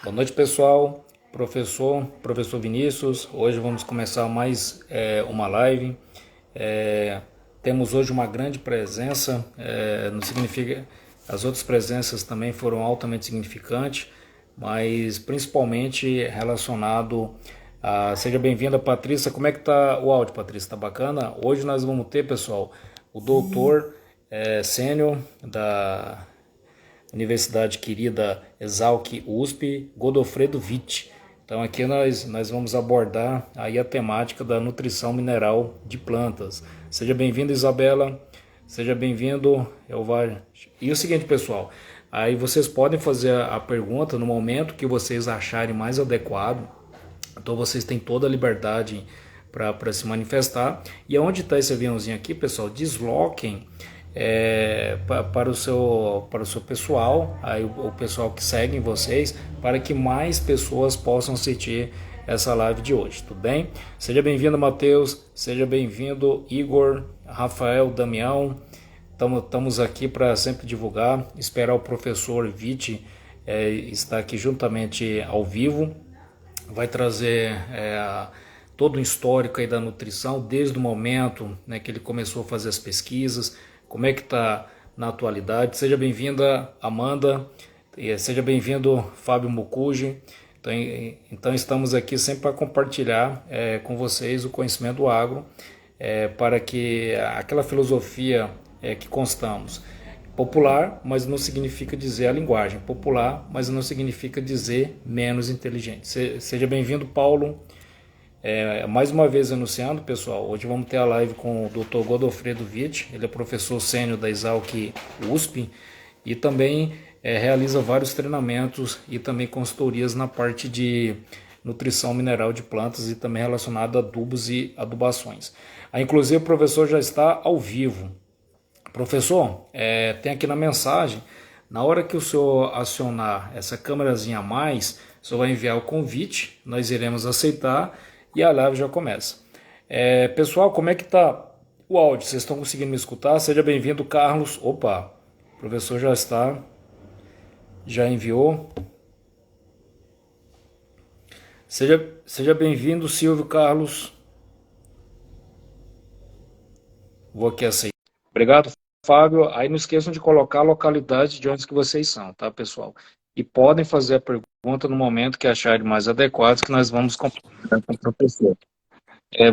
Boa noite, pessoal. Professor Vinícius. Hoje vamos começar mais uma live. É, Temos hoje uma grande presença. Não significa as outras presenças também foram altamente significantes, mas principalmente relacionado a. Seja bem-vinda, Patrícia. Como é que tá o áudio, Patrícia? Tá bacana? Hoje nós vamos ter, pessoal, o doutor sênior da Universidade querida Exalc USP, Godofredo Vitti. Então aqui nós vamos abordar aí a temática da nutrição mineral de plantas. Seja bem-vindo, Isabela. Seja bem-vindo, Elvar. E o seguinte, pessoal, aí vocês podem fazer a pergunta no momento que vocês acharem mais adequado. Então vocês têm toda a liberdade para se manifestar. E onde está esse aviãozinho aqui, pessoal? Desloquem para o seu pessoal, aí o pessoal que segue vocês, para que mais pessoas possam assistir essa live de hoje, tudo bem? Seja bem-vindo, Matheus, seja bem-vindo, Igor, Rafael, Damião. Estamos aqui para sempre divulgar, esperar o professor Vitti estar aqui juntamente ao vivo, vai trazer todo o histórico aí da nutrição, desde o momento, né, que ele começou a fazer as pesquisas, como é que está na atualidade. Seja bem-vinda, Amanda, seja bem-vindo, Fábio Mucuji. Então estamos aqui sempre para compartilhar com vocês o conhecimento do agro, para que aquela filosofia que constamos, popular, mas não significa dizer a linguagem. Popular, mas não significa dizer menos inteligente. Seja bem-vindo, Paulo. Mais uma vez anunciando, pessoal, hoje vamos ter a live com o Dr. Godofredo Vitti. Ele é professor sênior da Exalc USP e também realiza vários treinamentos e também consultorias na parte de nutrição mineral de plantas e também relacionado a adubos e adubações. Inclusive, o professor já está ao vivo. Professor, tem aqui na mensagem, na hora que o senhor acionar essa câmerazinha a mais, o senhor vai enviar o convite, nós iremos aceitar e a live já começa. Pessoal, como é que tá o áudio? Vocês estão conseguindo me escutar? Seja bem-vindo, Carlos. Opa, o professor já enviou. Seja bem-vindo, Silvio Carlos. Vou aqui aceitar. Obrigado, Fábio. Aí não esqueçam de colocar a localidade de onde que vocês são, tá, pessoal? E podem fazer a pergunta no momento que acharem mais adequado, que nós vamos compartilhar com o professor. É,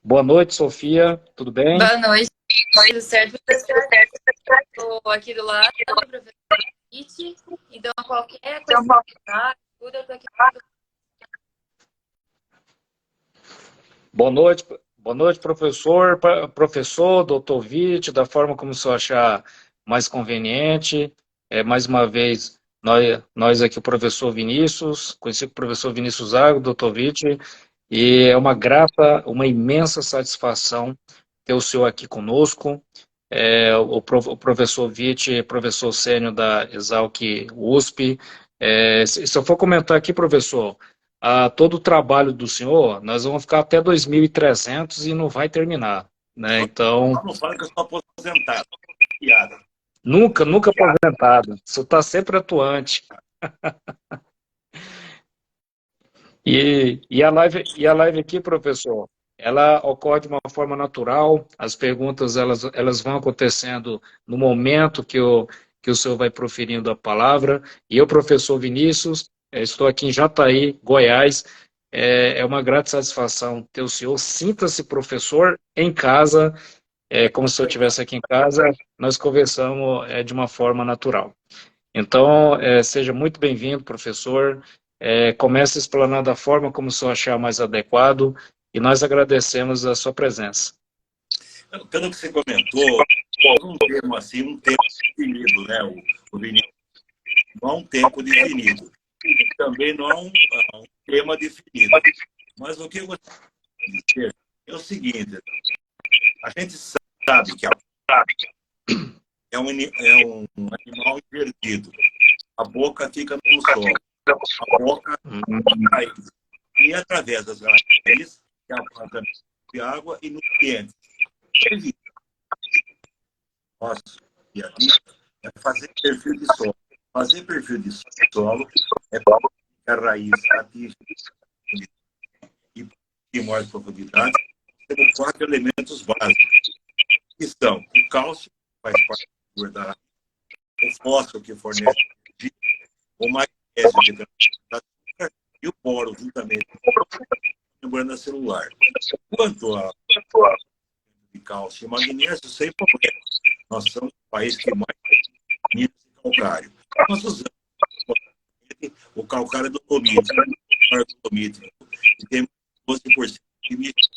boa noite, Sofia. Tudo bem? Boa noite, tudo certo? Estou aqui do lado do professor Kit, então qualquer coisa tudo eu estou aqui. Boa noite, professor, doutor Vitti, da forma como o senhor achar mais conveniente. Mais uma vez, nós aqui, o professor Vinícius, conhecido como professor Vinícius Zago, doutor Vitti, e é uma imensa satisfação ter o senhor aqui conosco. O professor Vitti, professor sênior da Exalc USP. Se eu for comentar aqui, professor, todo o trabalho do senhor, nós vamos ficar até 2300 e não vai terminar, né? Então, não fala que eu estou aposentado. Piada. nunca aposentado. O senhor está sempre atuante. E a live aqui, professor, ela ocorre de uma forma natural, as perguntas elas vão acontecendo no momento que o senhor vai proferindo a palavra. E eu, professor Vinícius, estou aqui em Jataí, Goiás. É uma grande satisfação ter o senhor. Sinta-se professor em casa, como se eu estivesse aqui em casa, nós conversamos de uma forma natural. Então, seja muito bem-vindo, professor. Comece explanando a forma como o senhor achar mais adequado e nós agradecemos a sua presença. Pelo que você comentou, um termo assim, um tempo definido, né, o Vinícius? Não há um tempo definido. Também não há um tema definido. Mas o que eu gostaria de dizer é o seguinte: a gente sabe que é um animal invertido. A boca fica no solo. A boca raiz. E através das raízes, que a planta de água e nutrientes. Nosso dia a dia é fazer perfil de solo. Fazer perfil de solo é a raiz atinge e em maior profundidade, temos 4 elementos básicos, que são o cálcio, que faz parte do gordura, o fósforo, que fornece energia, o magnésio, que transforma açúcar, e o boro, juntamente com a membrana celular. Quanto a de cálcio e magnésio, sem problema. Nós somos o país que mais tem minas de calcário. Nós usamos o calcário dolomítico, que tem 12% de minas.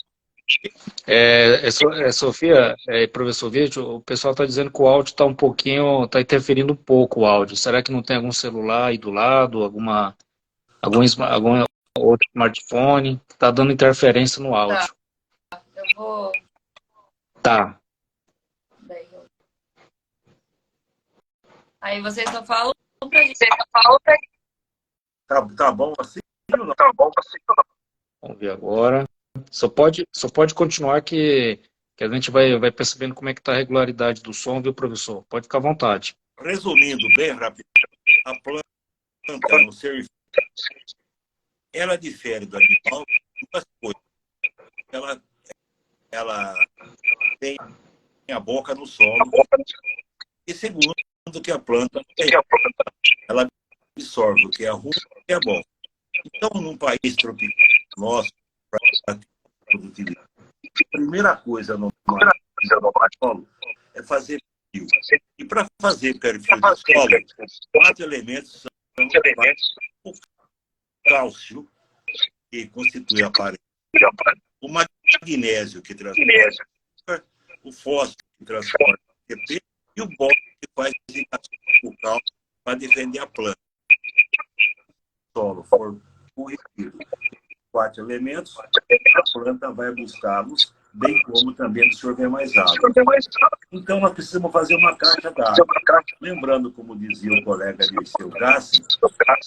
Sofia, professor Vídeo, o pessoal está dizendo que o áudio está um pouquinho, está interferindo um pouco o áudio. Será que não tem algum celular aí do lado, algum outro smartphone? Está dando interferência no áudio. Tá. Eu vou... Tá. Aí vocês só falam pra gente. Tá bom assim ou não? Tá bom assim ou não? Vamos ver agora. Só pode continuar que a gente vai percebendo como é que está a regularidade do som, viu, professor? Pode ficar à vontade. Resumindo bem rápido, a planta é um ser vivo. Ela difere do animal em 2 coisas. Ela tem a boca no solo. E segundo, que a planta ela absorve o que é ruim e o que é bom. Então, num país tropical nosso, para ter produtividade, a primeira coisa no solo é fazer perfil. E para fazer perfil do solo, 4 elementos são o cálcio, que constitui a parede, o magnésio, que transporta açúcar, o fósforo, que transporta ATP, e o boro, que faz o cálcio para defender a planta. Se o solo for corrigido, 4 elementos, a planta vai buscá-los, bem como também absorver mais água. Então, nós precisamos fazer uma caixa d'água. Lembrando, como dizia o colega Dirceu Gassi,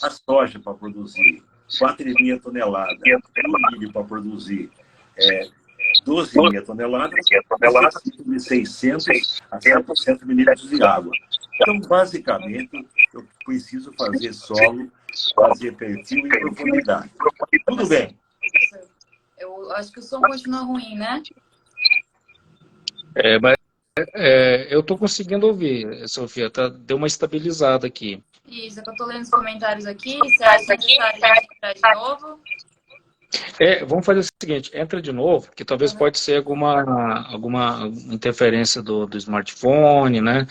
a soja para produzir 4,5 toneladas, o milho para produzir 12,5 toneladas, necessita de 600 a 700 mililitros de água. Então, basicamente, eu preciso fazer solo, fazer perfil e profundidade. Tudo bem? Eu acho que o som continua ruim, né? Mas eu estou conseguindo ouvir, Sofia. Deu uma estabilizada aqui. Isso, é que eu tô lendo os comentários aqui. Você acha necessário a gente entrar de novo? Vamos fazer o seguinte, entra de novo, que talvez pode ser alguma interferência do smartphone, né?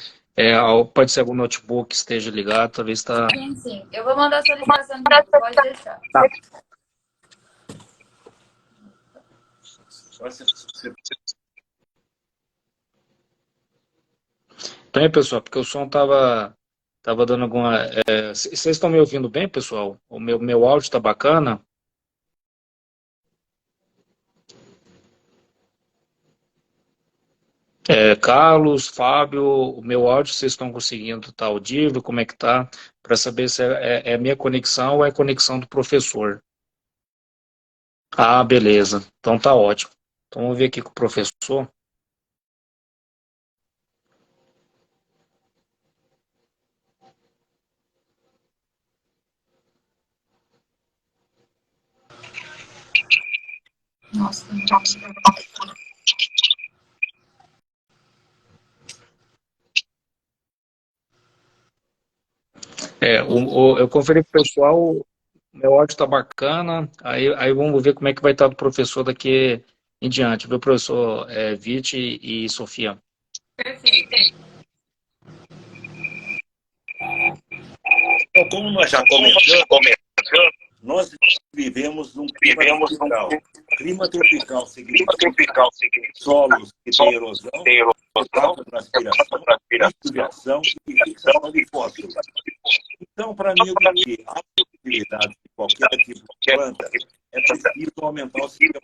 Pode ser algum notebook que esteja ligado, talvez está... Sim. Eu vou mandar a solicitação de novo, pode deixar. Tá. Bem, pessoal, porque o som tava dando alguma... Vocês estão me ouvindo bem, pessoal? O meu áudio está bacana? Carlos, Fábio, o meu áudio, vocês estão conseguindo estar audível? Como é que tá? Para saber se é a minha conexão ou é a conexão do professor. Ah, beleza. Então tá ótimo. Então vamos ver aqui com o professor. Nossa. Eu conferi com o pessoal, o meu áudio está bacana, aí vamos ver como é que vai estar do professor daqui em diante, viu, professor Viti e Sofia? Perfeito. Então, como nós já comentamos, nós vivemos num clima tropical. Clima tropical significa solos que têm erosão, transpiração e fixação de fósforo. Então, para mim, o que a atividade de qualquer tipo de planta é preciso aumentar o sistema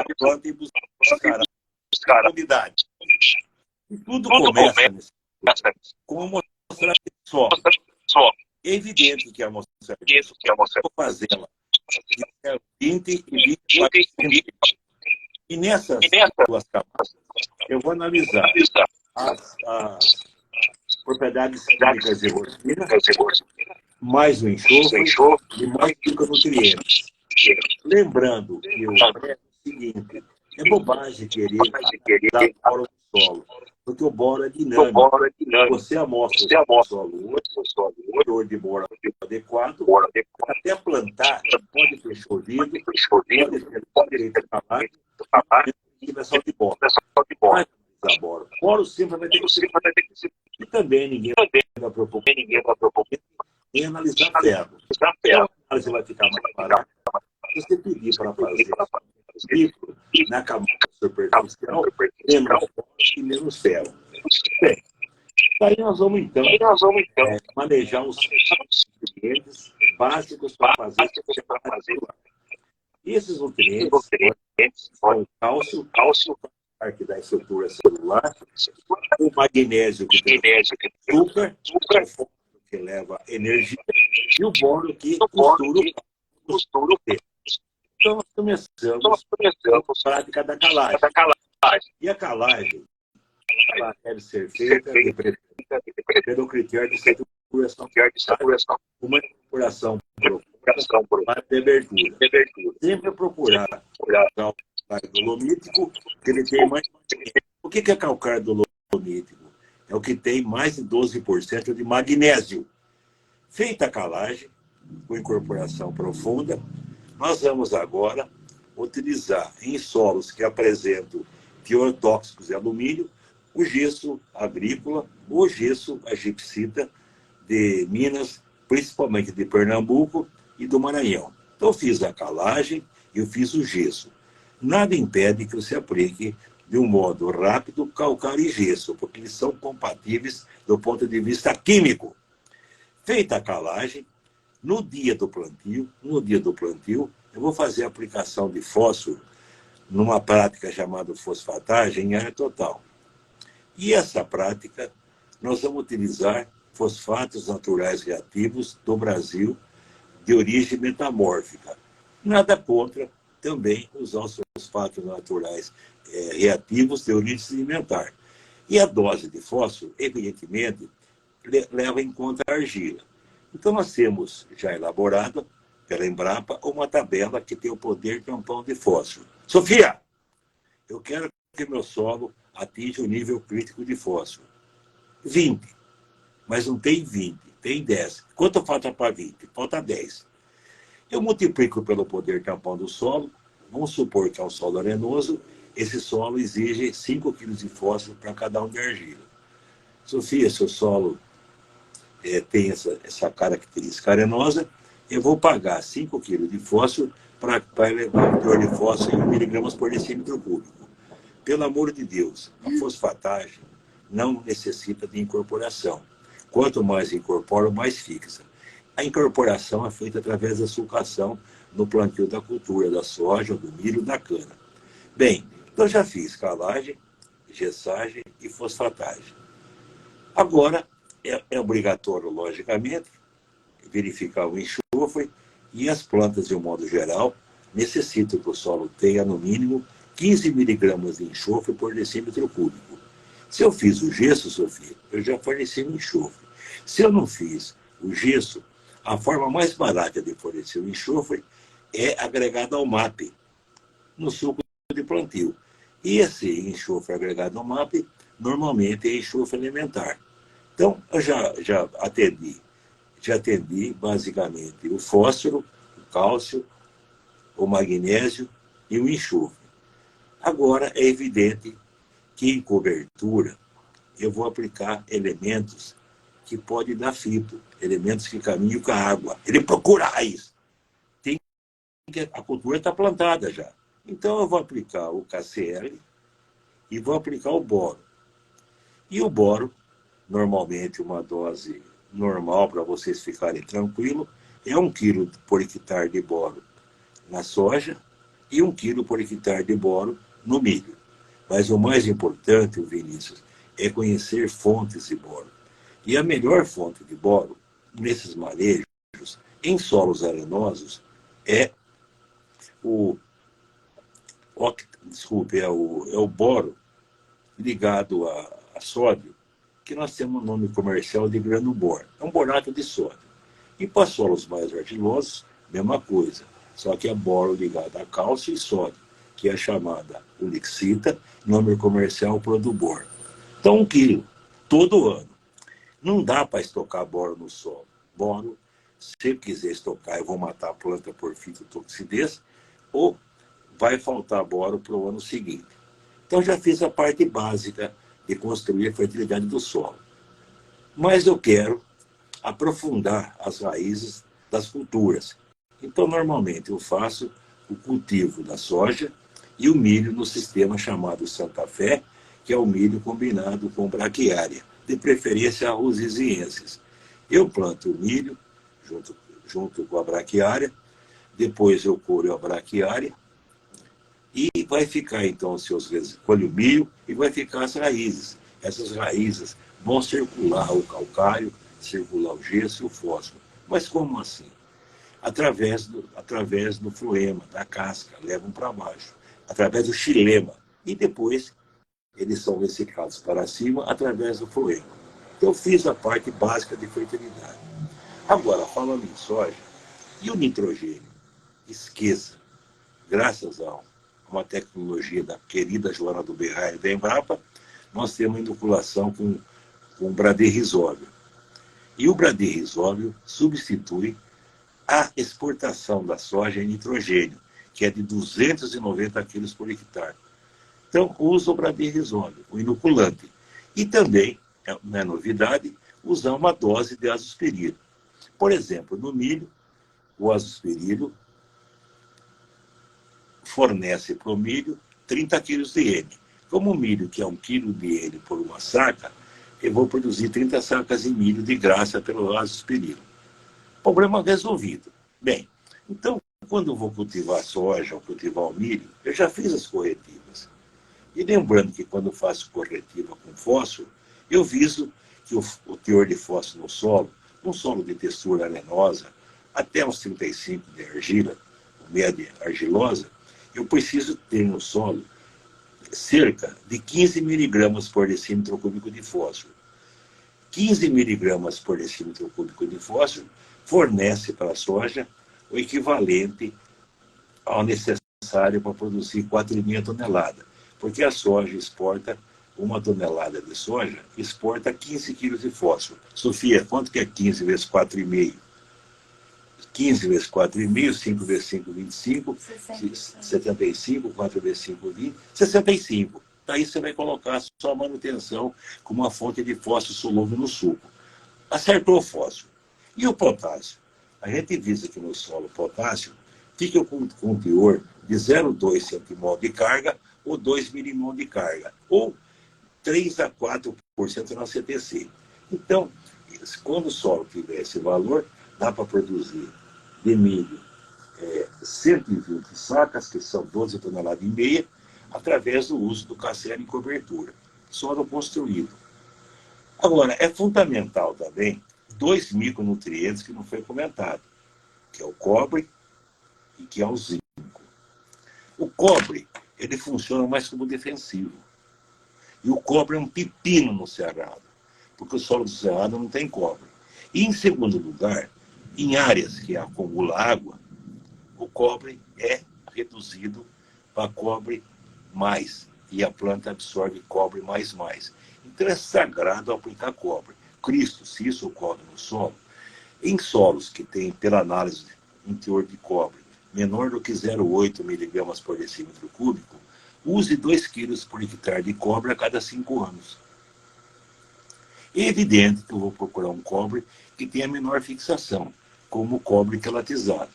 de planta e buscar a profundidade. E tudo começa com a amostragem de solo. É evidente que a amostragem de solo, eu vou fazê-la de 20 e 24 centímetros. E nessas 2 camadas, eu vou analisar as propriedades químicas de rotina mais o enxofre e mais micronutrientes. Lembrando que o seguinte, é bobagem querer dar boro no solo, porque o boro é dinâmico. Você amostra o solo hoje, de boro adequado, até plantar, pode ter chovido, pode ter calado, e vai só de boro. Vai usar boro. Boro sempre vai ter que ser. E também ninguém vai propor em analisar ferro. Então, a análise vai ficar mais barata. Se você pedir para fazer micro na camada superficial, menos forte e menos ferro. Bem, daí nós vamos então manejar os nutrientes básicos para fazer esses nutrientes são o cálcio, que dá estrutura celular, o magnésio que tem açúcar, o fósforo que leva energia e o boro que costura o peixe. Então, nós começamos a prática da calagem. E a calagem ela deve ser feita pelo critério de saturação, uma incorporação profunda de abertura. Sempre procurar calcário dolomítico, que ele tem mais. O que é calcário dolomítico? É o que tem mais de 12% de magnésio. Feita a calagem, com incorporação profunda, nós vamos agora utilizar em solos que apresentam teor tóxicos de alumínio, o gesso agrícola, o gesso egipsita de Minas, principalmente de Pernambuco e do Maranhão. Então, eu fiz a calagem e eu fiz o gesso. Nada impede que você aplique de um modo rápido calcário e gesso, porque eles são compatíveis do ponto de vista químico. Feita a calagem, no dia do plantio, eu vou fazer a aplicação de fósforo numa prática chamada fosfatagem em área total. E essa prática, nós vamos utilizar fosfatos naturais reativos do Brasil de origem metamórfica. Nada contra também usar os fosfatos naturais reativos de origem sedimentar. E a dose de fósforo, evidentemente, leva em conta a argila. Então, nós temos já elaborado, pela Embrapa, uma tabela que tem o poder tampão de fósforo. Sofia, eu quero que meu solo atinja o nível crítico de fósforo. 20. Mas não tem 20, tem 10. Quanto falta para 20? Falta 10. Eu multiplico pelo poder tampão do solo. Vamos supor que é um solo arenoso. Esse solo exige 5 kg de fósforo para cada um de argila. Sofia, seu solo tem essa característica arenosa, eu vou pagar 5 kg de fósforo para elevar o teor de fósforo em miligramas por decímetro cúbico. Pelo amor de Deus, a fosfatagem não necessita de incorporação. Quanto mais incorpora, mais fixa. A incorporação é feita através da sulcação no plantio da cultura, da soja, do milho, da cana. Bem, então já fiz calagem, gessagem e fosfatagem. Agora, é obrigatório, logicamente, verificar o enxofre e as plantas, de um modo geral, necessitam que o solo tenha, no mínimo, 15 miligramas de enxofre por decímetro cúbico. Se eu fiz o gesso, Sofia, eu já forneci o enxofre. Se eu não fiz o gesso, a forma mais barata de fornecer o enxofre é agregado ao MAP, no suco de plantio. E esse enxofre agregado ao MAP, normalmente é enxofre alimentar. Então, eu já atendi basicamente o fósforo, o cálcio, o magnésio e o enxofre. Agora, é evidente que em cobertura eu vou aplicar elementos que podem dar fito, elementos que caminham com a água. Ele procura raiz. A cultura está plantada já. Então, eu vou aplicar o KCl e vou aplicar o boro. E o boro, normalmente uma dose normal para vocês ficarem tranquilos, é 1 kg por hectare de boro na soja e 1 kg por hectare de boro no milho. Mas o mais importante, Vinícius, é conhecer fontes de boro. E a melhor fonte de boro, nesses manejos, em solos arenosos, é o boro ligado a sódio, que nós temos um nome comercial de granubor. É um borato de sódio. E para solos mais argilosos, mesma coisa, só que a boro ligada a cálcio e sódio, que é chamada ulixita, nome comercial Produbor. Então, 1 quilo, todo ano. Não dá para estocar boro no solo. Boro, se eu quiser estocar, eu vou matar a planta por fitotoxidez, ou vai faltar boro para o ano seguinte. Então, já fiz a parte básica de construir a fertilidade do solo. Mas eu quero aprofundar as raízes das culturas. Então, normalmente, eu faço o cultivo da soja e o milho no sistema chamado Santa Fé, que é o milho combinado com braquiária, de preferência arrosizienses. Eu planto o milho junto com a braquiária, depois eu colho a braquiária, e vai ficar, então, colho o milho e vai ficar as raízes. Essas raízes vão circular o calcário, circular o gesso e o fósforo. Mas como assim? Através do floema, da casca, levam para baixo, através do xilema. E depois eles são reciclados para cima através do floema. Então, eu fiz a parte básica de fertilidade. Agora, falando em soja, e o nitrogênio? Esqueça. Graças a uma tecnologia da querida Joana do Berraio e da Embrapa, nós temos inoculação com o bradirrizóbio. E o bradirrizóbio substitui a exportação da soja em nitrogênio, que é de 290 quilos por hectare. Então, usa o bradirrizóbio, o inoculante. E também, não é novidade, usar uma dose de azospirilo. Por exemplo, no milho, o azospirilo fornece para o milho 30 quilos de N. Como o milho, que é 1 quilo de N por uma saca, eu vou produzir 30 sacas de milho de graça pelo azospirilo. Problema resolvido. Bem, então, quando eu vou cultivar soja ou cultivar o milho, eu já fiz as corretivas. E lembrando que quando eu faço corretiva com fósforo, eu viso que o teor de fósforo no solo, um solo de textura arenosa, até uns 35 de argila, média argilosa, eu preciso ter no solo cerca de 15 miligramas por decímetro cúbico de fósforo. 15 miligramas por decímetro cúbico de fósforo fornece para a soja o equivalente ao necessário para produzir 4,5 toneladas, porque a soja exporta 1 tonelada de soja, exporta 15 quilos de fósforo. Sofia, quanto que é 15 vezes 4,5? 15 vezes 4,5, 5 vezes 5, 25, 75, 4 vezes 5, 20, 65. Daí você vai colocar a sua manutenção com uma fonte de fósforo solúvel no suco. Acertou o fósforo. E o potássio? A gente visa que no solo potássio fica com um teor de 0,2 centimol de carga ou 2 milimol de carga, ou 3 a 4% na CTC. Então, quando o solo tiver esse valor, dá para produzir de milho 120 sacas, que são 12 toneladas e meia, através do uso do cassete em cobertura. Solo construído. Agora, é fundamental também 2 micronutrientes que não foi comentado, que é o cobre e que é o zinco. O cobre, ele funciona mais como defensivo. E o cobre é um pepino no cerrado, porque o solo do cerrado não tem cobre. E, em segundo lugar, em áreas que acumula água, o cobre é reduzido para cobre mais, e a planta absorve cobre mais. Então é sagrado aplicar cobre. Cristo, se isso ocorre no solo, em solos que têm, pela análise, um teor de cobre menor do que 0,8 miligramas por decímetro cúbico, use 2 quilos por hectare de cobre a cada 5 anos. É evidente que eu vou procurar um cobre que tenha menor fixação, como o cobre quelatizado.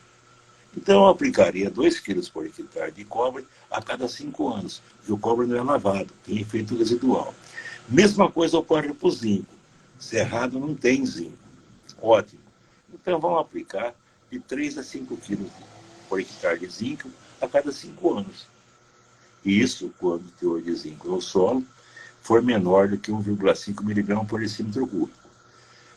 Então, eu aplicaria 2 quilos por hectare de cobre a cada 5 anos, porque o cobre não é lavado, tem efeito residual. Mesma coisa ocorre para o zinco. Cerrado não tem zinco. Ótimo. Então, vamos aplicar de 3 a 5 quilos por hectare de zinco a cada 5 anos. Isso quando o teor de zinco no solo for menor do que 1,5 miligrama por decímetro cúbico.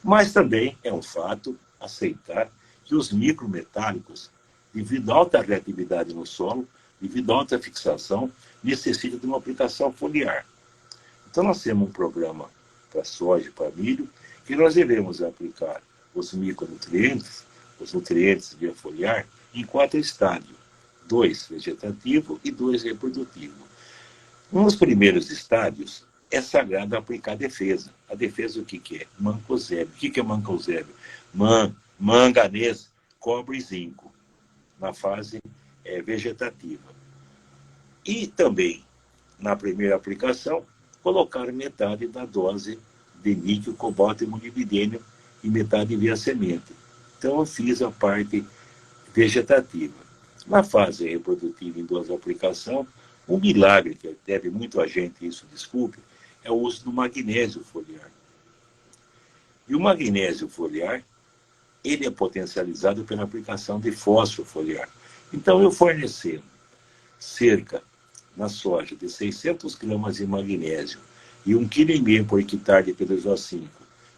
Mas também é um fato aceitar que os micrometálicos, devido à alta reatividade no solo, devido à alta fixação, necessitam de uma aplicação foliar. Então, nós temos um programa para soja e para milho que nós devemos aplicar os micronutrientes, os nutrientes via foliar, em 4 estádios: 2 vegetativo e 2 reprodutivo. Nos primeiros estádios, é sagrado aplicar a defesa. A defesa o que é? Mancozeb. O que é mancozeb? Manganês, cobre e zinco, na fase vegetativa. E também, na primeira aplicação, colocar metade da dose de níquel, cobalto e molibdênio e metade via semente. Então, eu fiz a parte vegetativa. Na fase reprodutiva, em 2 aplicações, um milagre que deve muito a gente, isso desculpe, é o uso do magnésio foliar. E o magnésio foliar, ele é potencializado pela aplicação de fósforo foliar. Então, eu fornecendo cerca, na soja, de 600 gramas de magnésio e 1,5 kg por hectare de P2O5,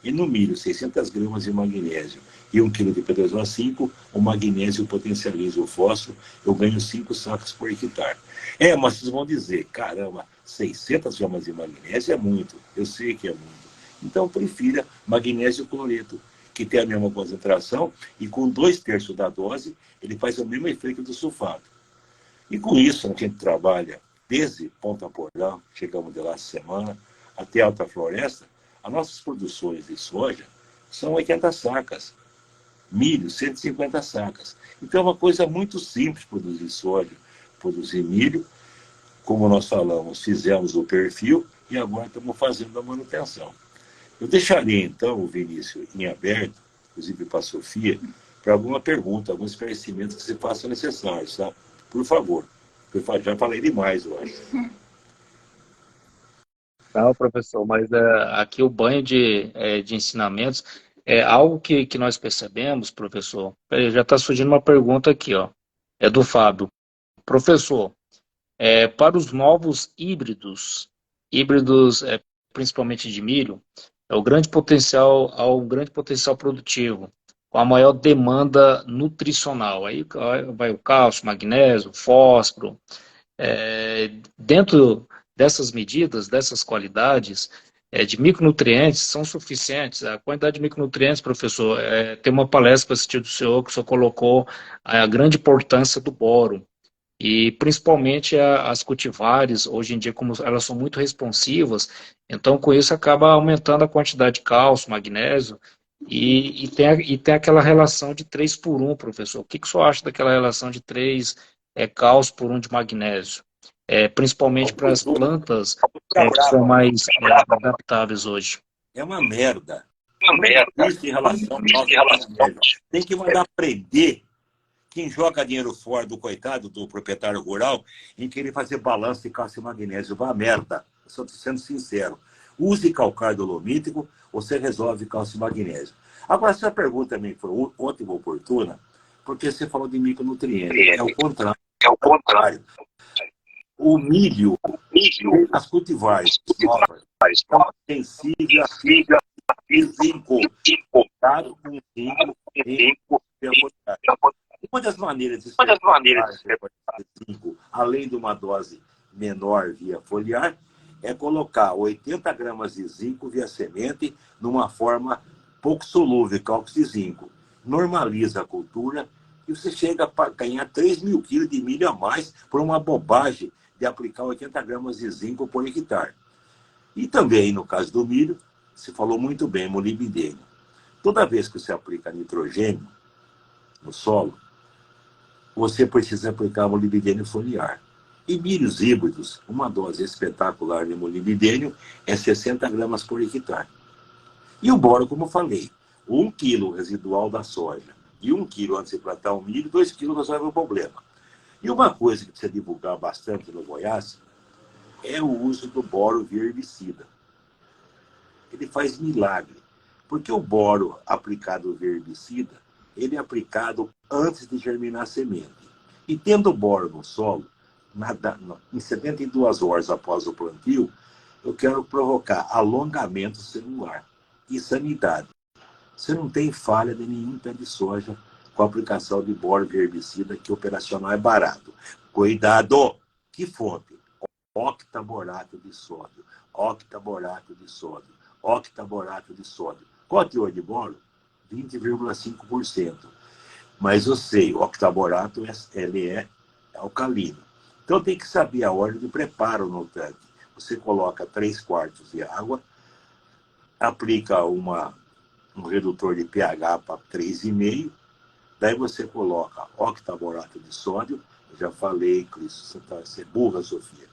e no milho, 600 gramas de magnésio e 1 kg de P2O5, o magnésio potencializa o fósforo, eu ganho 5 sacos por hectare. Mas vocês vão dizer, caramba, 600 gramas de magnésio é muito. Eu sei que é muito. Então, prefira magnésio cloreto, que tem a mesma concentração, e com 2/3 da dose, ele faz o mesmo efeito do sulfato. E com isso, a gente trabalha desde Ponta Porã, chegamos de lá essa semana, até Alta Floresta. As nossas produções de soja são 80 sacas. Milho, 150 sacas. Então é uma coisa muito simples produzir soja, produzir milho. Como nós falamos, fizemos o perfil e agora estamos fazendo a manutenção. Eu deixaria, então, o Vinícius em aberto, inclusive para a Sofia, para alguma pergunta, algum esclarecimento que se faça necessário, tá? Por favor. Eu já falei demais, eu acho. Não, professor, mas aqui o banho de ensinamentos é algo que nós percebemos, professor. Peraí, já está surgindo uma pergunta aqui, ó. É do Fábio. Professor, para os novos híbridos principalmente de milho, há um grande potencial produtivo, com a maior demanda nutricional. Aí vai o cálcio, magnésio, fósforo. Dentro dessas medidas, dessas qualidades, de micronutrientes são suficientes. A quantidade de micronutrientes, professor, tem uma palestra que eu assisti do senhor, que o senhor colocou a grande importância do boro. E principalmente as cultivares, hoje em dia, como elas são muito responsivas, então com isso acaba aumentando a quantidade de cálcio, magnésio, e tem aquela relação de 3 por 1, professor. O que o senhor acha daquela relação de 3 cálcio por 1 de magnésio? Principalmente para as plantas que são mais adaptáveis hoje. É uma merda. Isso em relação ao tem que mandar prender quem joga dinheiro fora do coitado do proprietário rural em querer fazer balanço de cálcio e magnésio. Vai merda. Eu só estou sendo sincero. Use calcário dolomítico, você resolve cálcio e magnésio. Agora, essa pergunta também foi ótima, oportuna, porque você falou de micronutrientes. É o contrário. O milho, as cultivares novas, são sensíveis a zinco, dado com zinco e uma das maneiras de zinco, além de uma dose menor via foliar, é colocar 80 gramas de zinco via semente numa forma pouco solúvel, óxido de zinco. Normaliza a cultura e você chega a ganhar 3.000 quilos de milho a mais por uma bobagem de aplicar 80 gramas de zinco por hectare. E também, no caso do milho, se falou muito bem, molibdênio. Toda vez que você aplica nitrogênio no solo, você precisa aplicar molibdênio foliar. E milhos híbridos, uma dose espetacular de molibdênio é 60 gramas por hectare. E o boro, como eu falei, 1 quilo residual da soja e 1 quilo antes de plantar o milho, 2 quilos resolve o problema. E uma coisa que precisa divulgar bastante no Goiás é o uso do boro via herbicida. Ele faz milagre, porque o boro aplicado via herbicida, ele é aplicado antes de germinar a semente. E tendo boro no solo, em 72 horas após o plantio, eu quero provocar alongamento celular e sanidade. Você não tem falha de nenhum pé de soja com a aplicação de boro via herbicida, que operacional é barato. Cuidado! Que fonte? Octaborato de sódio. Octaborato de sódio. Octaborato de sódio. Qual a teor de boro? 20,5%. Mas eu sei, o octaborato ele é alcalino. Então tem que saber a ordem de preparo no tanque. Você coloca 3/4 de água, aplica um redutor de pH para 3,5, daí você coloca octaborato de sódio, eu já falei, Cris, você é burra, Sofia,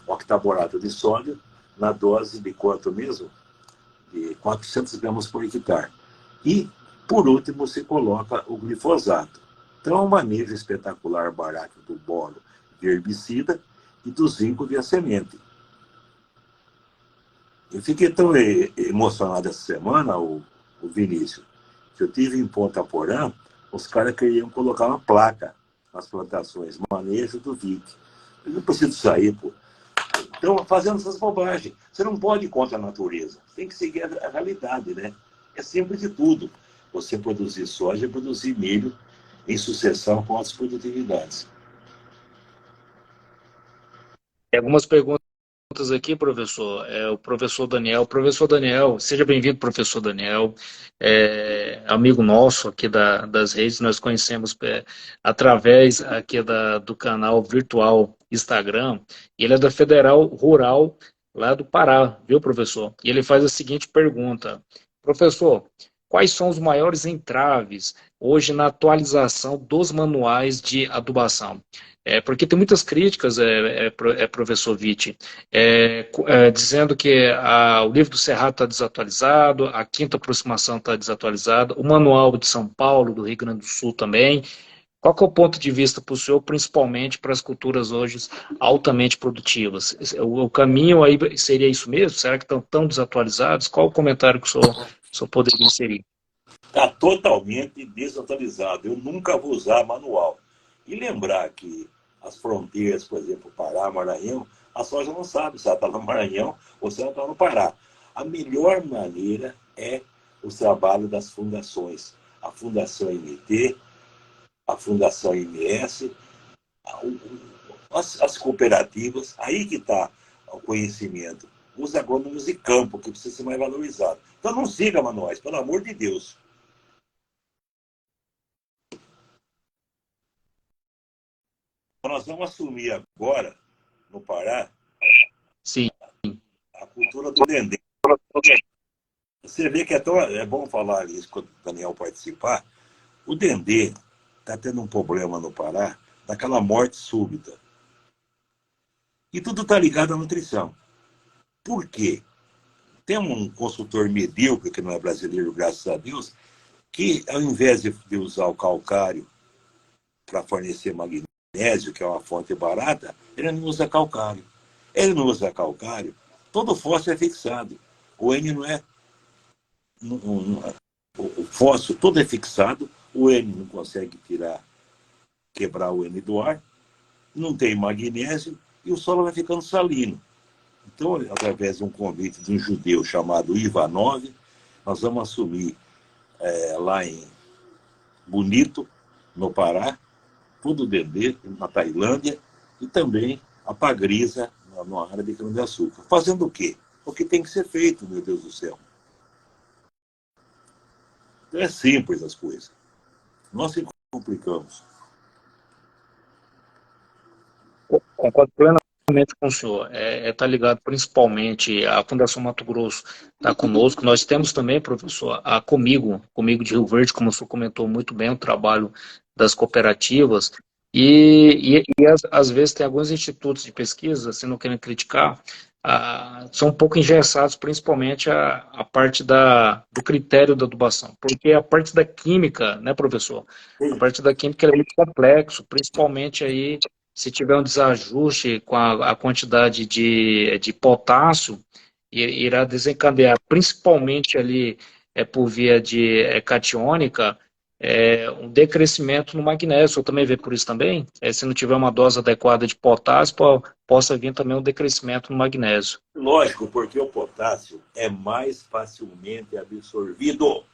octaborato de sódio, na dose de quanto mesmo? De 400 gramas por hectare. E, por último, você coloca o glifosato. Então, é um manejo espetacular, barato do boro de herbicida e do zinco via semente. Eu fiquei tão emocionado essa semana, o Vinícius, que eu tive em Ponta Porã, os caras queriam colocar uma placa nas plantações, manejo do VIC. Eu não preciso sair, pô. Então, fazendo essas bobagens. Você não pode ir contra a natureza. Tem que seguir a realidade, né? É sempre de tudo. Você produzir soja e produzir milho em sucessão com as produtividades. Tem algumas perguntas aqui, professor. O professor Daniel. Professor Daniel, seja bem-vindo, professor Daniel. Amigo nosso aqui das redes, nós conhecemos através aqui do canal virtual Instagram. Ele é da Federal Rural, lá do Pará, viu, professor? E ele faz a seguinte pergunta. Professor, quais são os maiores entraves hoje na atualização dos manuais de adubação? Porque tem muitas críticas, professor Vitti, dizendo que o livro do Cerrado está desatualizado, a quinta aproximação está desatualizada, o manual de São Paulo, do Rio Grande do Sul também. Qual que é o ponto de vista para o senhor, principalmente para as culturas hoje altamente produtivas? O caminho aí seria isso mesmo? Será que estão tão desatualizados? Qual o comentário que o senhor poderia inserir? Está totalmente desatualizado. Eu nunca vou usar manual. E lembrar que as fronteiras, por exemplo, Pará, Maranhão, a soja não sabe se ela está no Maranhão ou se ela está no Pará. A melhor maneira é o trabalho das fundações. A Fundação MT, a Fundação MS, as cooperativas, aí que está o conhecimento. Os agrônomos de campo, que precisa ser mais valorizado. Então não siga manuais, pelo amor de Deus. Nós vamos assumir agora, no Pará, Sim. a cultura do dendê. Você vê que é bom falar isso quando o Daniel participar. O dendê está tendo um problema no Pará, daquela morte súbita. E tudo está ligado à nutrição. Por quê? Tem um consultor medíocre, que não é brasileiro, graças a Deus, que ao invés de usar o calcário para fornecer magnésio, que é uma fonte barata, ele não usa calcário. Ele não usa calcário, todo fósforo é fixado. O N não é. O fósforo todo é fixado, o N não consegue quebrar o N do ar, não tem magnésio e o solo vai ficando salino. Então, através de um convite de um judeu chamado Ivanov, nós vamos assumir lá em Bonito, no Pará, tudo o dendê, na Tailândia, e também a pagriza na área de cana-de-açúcar. Fazendo o quê? O que tem que ser feito, meu Deus do céu. Então é simples as coisas. Nós se complicamos. Concordo plenamente com o senhor. Tá ligado principalmente a Fundação Mato Grosso está conosco. Nós temos também, professor, a Comigo de Rio Verde, como o senhor comentou muito bem, o trabalho das cooperativas. E às vezes tem alguns institutos de pesquisa, se não querem criticar, são um pouco engessados, principalmente a parte do critério da adubação, porque a parte da química, né, professor? A parte da química é muito complexo, principalmente aí se tiver um desajuste com a quantidade de potássio, irá desencadear, principalmente ali por via de catiônica, um decrescimento no magnésio. Eu também vejo por isso também. Se não tiver uma dose adequada de potássio, possa vir também um decrescimento no magnésio. Lógico, porque o potássio é mais facilmente absorvido,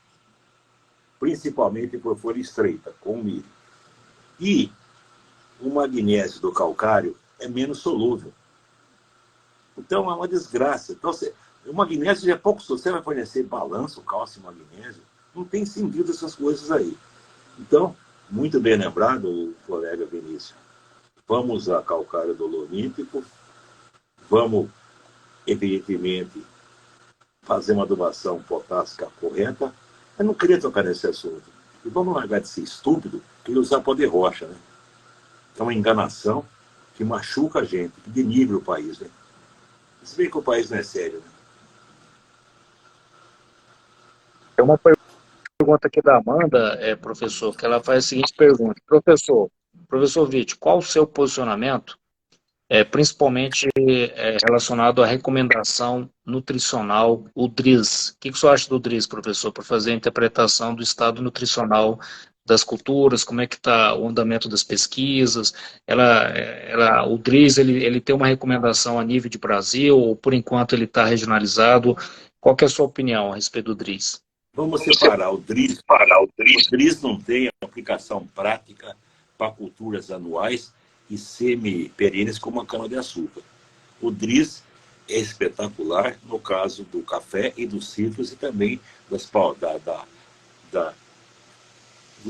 principalmente por folha estreita, com o milho. E o magnésio do calcário é menos solúvel. Então é uma desgraça. Então, o magnésio já é pouco, você vai fornecer balanço, cálcio e magnésio, Não tem sentido essas coisas aí. Então, muito bem lembrado, o colega Vinícius. Vamos usar calcário dolomítico, vamos, evidentemente, fazer uma adubação potássica correta. Eu não queria tocar nesse assunto. E vamos largar de ser estúpido e usar poder rocha, né? É uma enganação que machuca a gente, que denigra o país, né? Se bem que o país não é sério, né? É uma pergunta aqui da Amanda, professor, que ela faz a seguinte pergunta. Professor Witt, qual o seu posicionamento, principalmente relacionado à recomendação nutricional, o DRIS? O que o senhor acha do DRIS, professor, para fazer a interpretação do estado nutricional das culturas, como é que está o andamento das pesquisas? O DRIS, ele tem uma recomendação a nível de Brasil, ou por enquanto ele está regionalizado? Qual que é a sua opinião a respeito do DRIS? Vamos separar o DRIS. O DRIS não tem aplicação prática para culturas anuais e semi-perenes como a cana-de-açúcar. O DRIS é espetacular no caso do café e dos citros e também do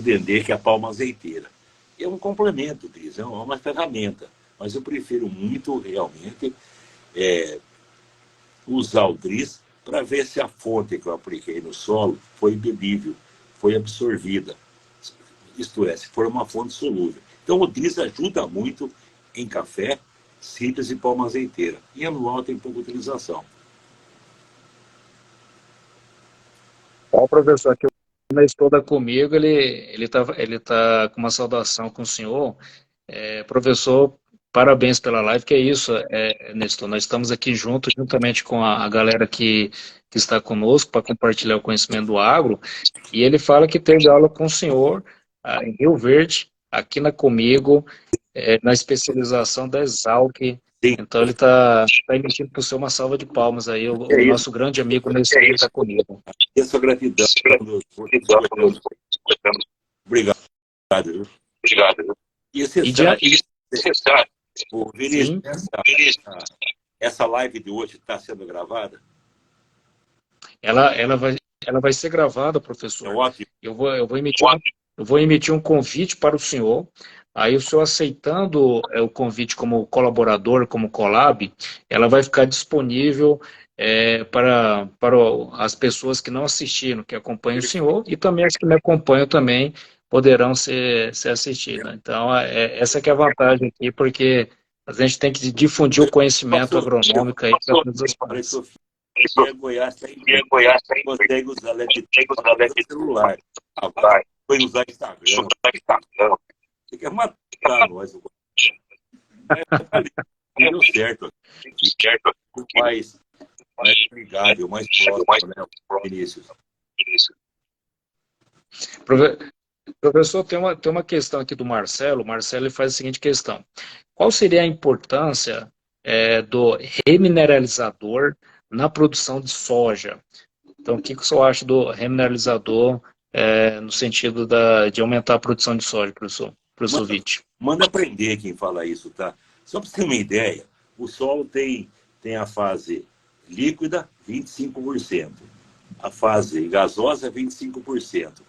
dendê, que é a palma azeiteira. É um complemento, DRIS, é uma ferramenta, mas eu prefiro muito, realmente, usar o DRIS para ver se a fonte que eu apliquei no solo foi bebível, foi absorvida. Isto é, se for uma fonte solúvel. Então o DRIS ajuda muito em café, citros e palma azeiteira. E anual tem pouca utilização. O professor aqui na estuda comigo, ele tá com uma saudação com o senhor. Professor, parabéns pela live, que é isso, Nestor, nós estamos aqui juntos, juntamente com a galera que está conosco para compartilhar o conhecimento do agro, e ele fala que teve aula com o senhor em Rio Verde, aqui na Comigo, na especialização da Exalc. Sim. Então ele está emitindo para o senhor uma salva de palmas aí, o nosso grande amigo Nestor está comigo. Essa gratidão. Obrigado. Obrigado. E o Vinícius, essa live de hoje está sendo gravada? Ela vai ser gravada, professor. É ótimo. Eu vou emitir um convite para o senhor. Aí o senhor aceitando o convite como colaborador, como collab, ela vai ficar disponível para as pessoas que não assistiram, que acompanham o senhor, e também as que me acompanham também poderão ser assistidas. Então, essa que é a vantagem aqui, porque a gente tem que difundir o conhecimento agronômico aí para todas as partes. Goiás consegue usar LED no celular. Foi usar Instagram. Você quer matar nós. Deu certo. Mais amigável, mais próximo, né, Vinícius? Professor, tem uma questão aqui do Marcelo. O Marcelo faz a seguinte questão. Qual seria a importância do remineralizador na produção de soja? Então, o que o senhor acha do remineralizador no sentido de aumentar a produção de soja, professor Witt? Manda aprender quem fala isso, tá? Só para você ter uma ideia, o solo tem a fase líquida, 25%. A fase gasosa, 25%.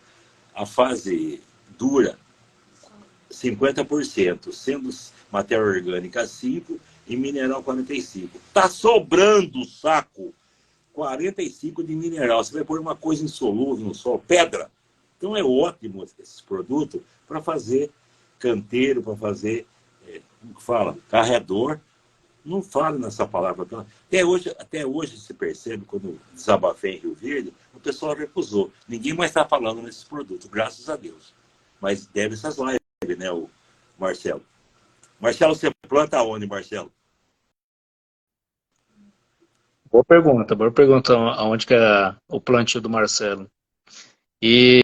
A fase dura, 50%, sendo matéria orgânica 5% e mineral 45%. Está sobrando, saco, 45% de mineral. Você vai pôr uma coisa insolúvel no solo, pedra. Então é ótimo esse produto para fazer canteiro, para fazer, como que fala, carreador. Não falo nessa palavra. Até hoje se percebe, quando desabafei em Rio Verde, o pessoal recusou. Ninguém mais está falando nesses produtos, graças a Deus. Mas deve essas lives, né, o Marcelo? Marcelo, você planta onde, Marcelo? Boa pergunta aonde que é o plantio do Marcelo. E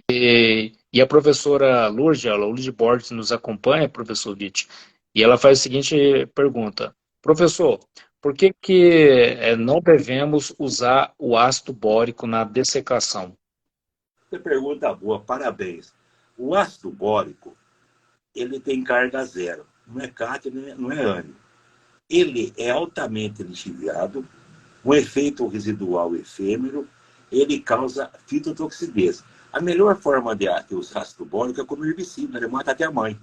a professora Lourdes Borges nos acompanha, professor Witt, e ela faz a seguinte pergunta. Professor, por que não devemos usar o ácido bórico na dessecação? Você pergunta boa, parabéns. O ácido bórico, ele tem carga zero. Não é cátio, não é ânion. Ele é altamente lixiviado, um efeito residual efêmero, ele causa fitotoxidez. A melhor forma de usar ácido bórico é como herbicida, ele mata até a mãe.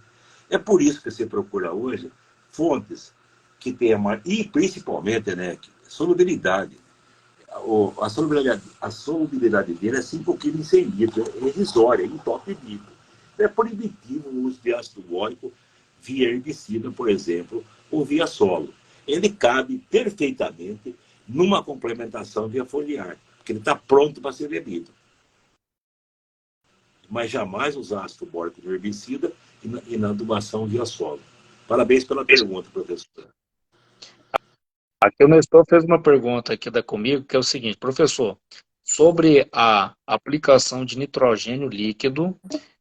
É por isso que você procura hoje fontes que tenham, e principalmente, né, solubilidade. A solubilidade dele é 5 kg em 100 litros, é irrisória, é entope-dito. É proibitivo o uso de ácido bórico via herbicida, por exemplo, ou via solo. Ele cabe perfeitamente numa complementação via foliar, porque ele está pronto para ser bebido. Mas jamais usar ácido bórico no herbicida e na adubação via solo. Parabéns pela pergunta, professor. Aqui o Nestor fez uma pergunta aqui comigo, que é o seguinte, professor, sobre a aplicação de nitrogênio líquido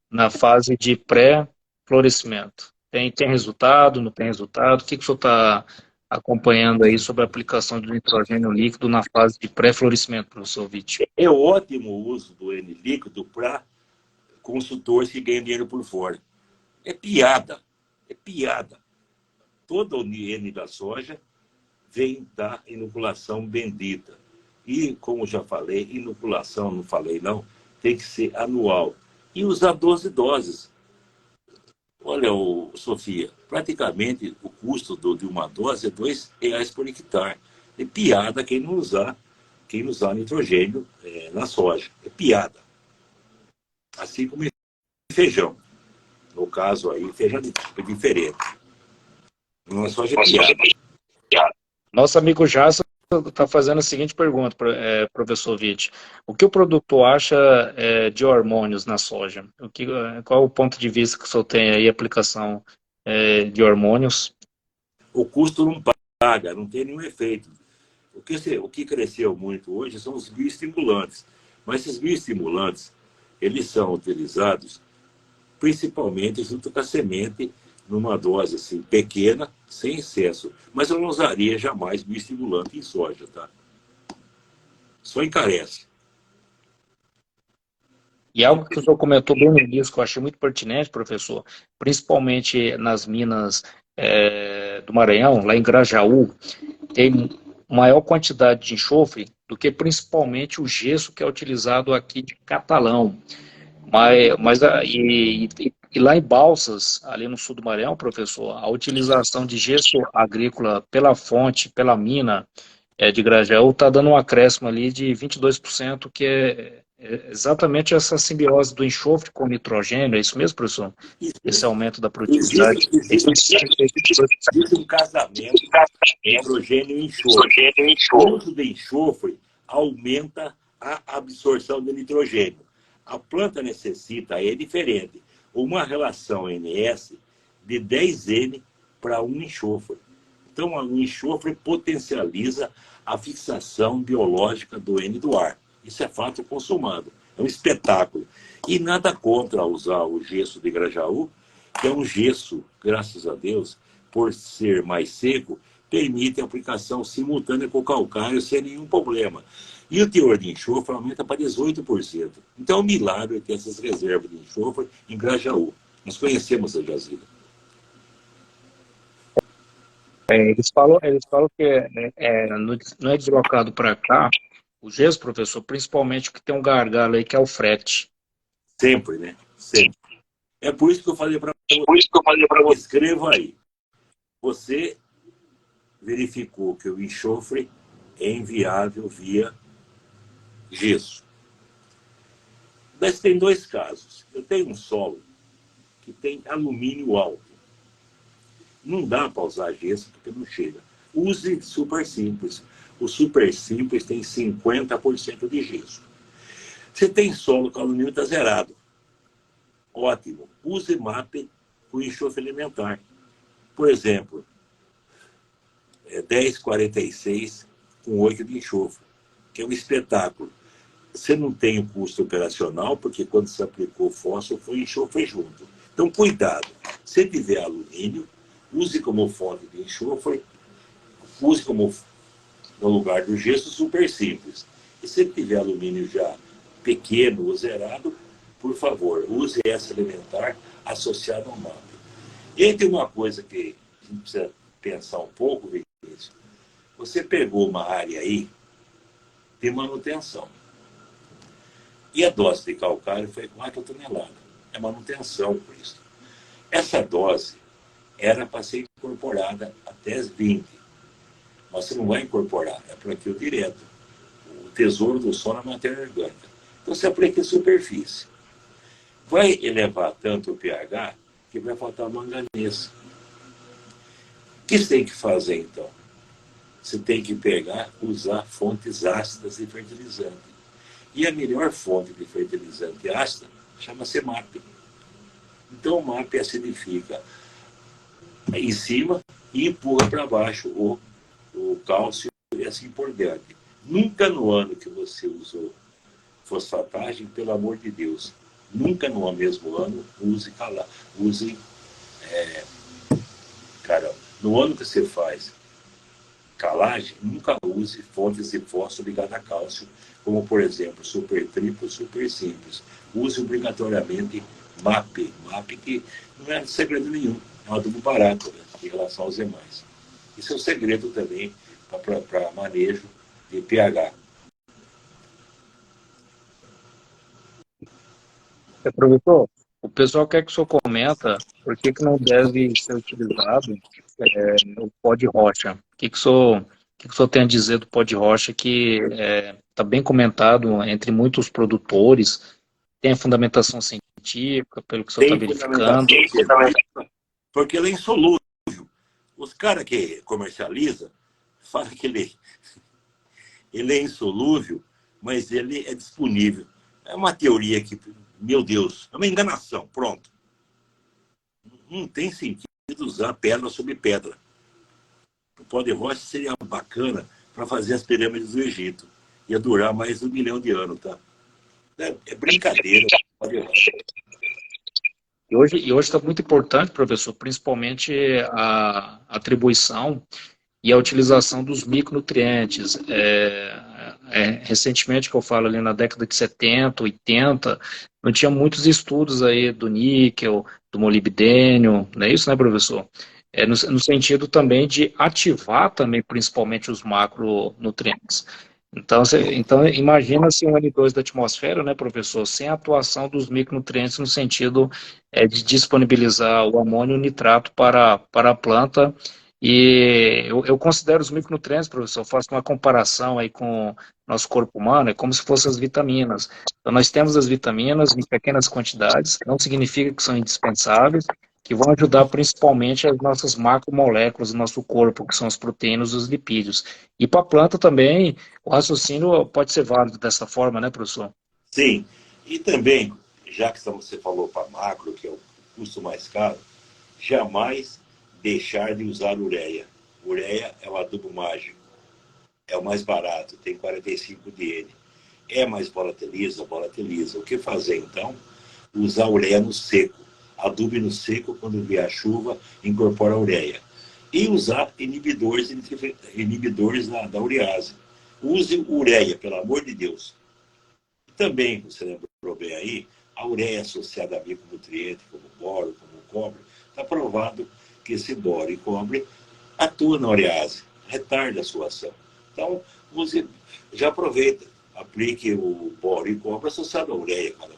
na fase de pré-florescimento. Tem resultado, não tem resultado? O que o senhor está acompanhando aí sobre a aplicação de nitrogênio líquido na fase de pré-florescimento, professor Vitti? É ótimo o uso do N líquido para consultores que ganham dinheiro por fora. É piada, é piada. Todo o N da soja vem da inoculação bendita. E, como já falei, inoculação, não falei não, tem que ser anual. E usar 12 doses. Olha, Sofia, praticamente o custo de uma dose é R$ 2 por hectare. É piada quem não usar nitrogênio na soja. É piada. Assim como em feijão. No caso aí, feijão é diferente. Na soja é piada. Nosso amigo Jason está fazendo a seguinte pergunta, professor Vitti. O que o produtor acha de hormônios na soja? Qual o ponto de vista que o senhor tem aí, aplicação de hormônios? O custo não paga, não tem nenhum efeito. O que cresceu muito hoje são os bioestimulantes. Mas esses bioestimulantes, eles são utilizados principalmente junto com a semente, numa dose assim, pequena, sem excesso. Mas eu não usaria jamais bioestimulante em soja, tá? Só encarece. E algo que o senhor comentou bem no início, que eu achei muito pertinente, professor, principalmente nas minas do Maranhão, lá em Grajaú, tem maior quantidade de enxofre do que principalmente o gesso que é utilizado aqui de Catalão. E lá em Balsas, ali no sul do Maranhão, professor, a utilização de gesso agrícola pela fonte, pela mina de Grajaú, está dando um acréscimo ali de 22%, que é exatamente essa simbiose do enxofre com o nitrogênio. É isso mesmo, professor? Esse aumento da produtividade. Existe um casamento nitrogênio e enxofre. O uso de enxofre aumenta a absorção de nitrogênio. A planta necessita, é diferente, uma relação NS de 10N para 1 enxofre. Então, o enxofre potencializa a fixação biológica do N do ar. Isso é fato consumado. É um espetáculo. E nada contra usar o gesso de Grajaú, que é um gesso, graças a Deus, por ser mais seco, permite a aplicação simultânea com o calcário sem nenhum problema. E o teor de enxofre aumenta para 18%. Então é um milagre ter essas reservas de enxofre em Grajaú. Nós conhecemos a jazida. Eles falam que não é deslocado para cá, o gesso, professor, principalmente o que tem um gargalo aí, que é o frete. Sempre, né? Sempre. É por isso que eu falei para você. Escreva aí. Você verificou que o enxofre é inviável via gesso. Mas tem 2 casos. Eu tenho um solo que tem alumínio alto. Não dá para usar gesso porque não chega. Use super simples. O super simples tem 50% de gesso. Você tem solo que o alumínio está zerado. Ótimo. Use MAP com enxofre elementar. Por exemplo, 1046 com 8 de enxofre, que é um espetáculo. Você não tem o custo operacional, porque quando se aplicou fósforo, foi enxofre junto. Então, cuidado. Se tiver alumínio, use como fonte de enxofre, use como no lugar do gesso super simples. E se tiver alumínio já pequeno ou zerado, por favor, use essa elementar associada ao MAP. E aí tem uma coisa que a gente precisa pensar um pouco, Vinícius. Você pegou uma área aí de manutenção. E a dose de calcário foi 4 toneladas. É manutenção por isso. Essa dose era para ser incorporada até as 20. Mas você não vai incorporar, é para aquilo direto. O tesouro do solo é a matéria orgânica. Então você aplica em superfície. Vai elevar tanto o pH que vai faltar manganês. O que você tem que fazer então? Você tem que usar fontes ácidas de fertilizante. E a melhor fonte de fertilizante ácida chama-se MAP. Então o MAP acidifica em cima e empurra para baixo o cálcio e assim por diante. Nunca no ano que você usou fosfatagem, pelo amor de Deus, nunca no mesmo ano use no ano que você faz calagem, nunca use fontes de fósforo ligadas a cálcio, como por exemplo super triplo, super simples. Use obrigatoriamente MAP. MAP que não é segredo nenhum, é um adubo barato, né, em relação aos demais. Isso é um segredo também para manejo de pH. Professor, o pessoal quer que o senhor comenta por que não deve ser utilizado o pó de rocha. O que o senhor tem a dizer do pó de rocha que está bem comentado entre muitos produtores, tem a fundamentação científica, pelo que o senhor está Tem verificando. fundamentação científica, porque ele é insolúvel. Os caras que comercializam falam que ele é insolúvel, mas ele é disponível. É uma teoria que, meu Deus, é uma enganação, pronto. Não tem sentido usar pedra sobre pedra. O pó de rocha seria bacana para fazer as pirâmides do Egito. Ia durar mais de 1 milhão de anos, tá? É brincadeira. Pó de rocha. E hoje está muito importante, professor, principalmente a atribuição e a utilização dos micronutrientes. Recentemente, que eu falo ali na década de 70, 80, não tinha muitos estudos aí do níquel, do molibdênio, não é isso, né, professor? No sentido também de ativar também, principalmente, os macronutrientes. Então, imagina-se um N2 da atmosfera, né, professor, sem a atuação dos micronutrientes no sentido de disponibilizar o amônio e o nitrato para a planta. E eu considero os micronutrientes, professor, eu faço uma comparação aí com o nosso corpo humano, é como se fossem as vitaminas. Então, nós temos as vitaminas em pequenas quantidades, não significa que são indispensáveis, que vão ajudar principalmente as nossas macromoléculas do nosso corpo, que são as proteínas e os lipídios. E para a planta também, o raciocínio pode ser válido dessa forma, né, professor? Sim. E também, já que você falou para macro, que é o custo mais caro, jamais deixar de usar ureia. Ureia é o adubo mágico. É o mais barato, tem 45 de N. É mais volatiliza. O que fazer então? Usar ureia no seco. Adubo no seco, quando vier a chuva, incorpora a ureia. E usar inibidores da urease. Use ureia, pelo amor de Deus. Também, você lembrou bem aí, a ureia associada a micronutriente, como boro, como cobre, está provado que esse boro e cobre atuam na urease, retarda a sua ação. Então, use, já aproveita, aplique o boro e cobre associado à ureia, cara.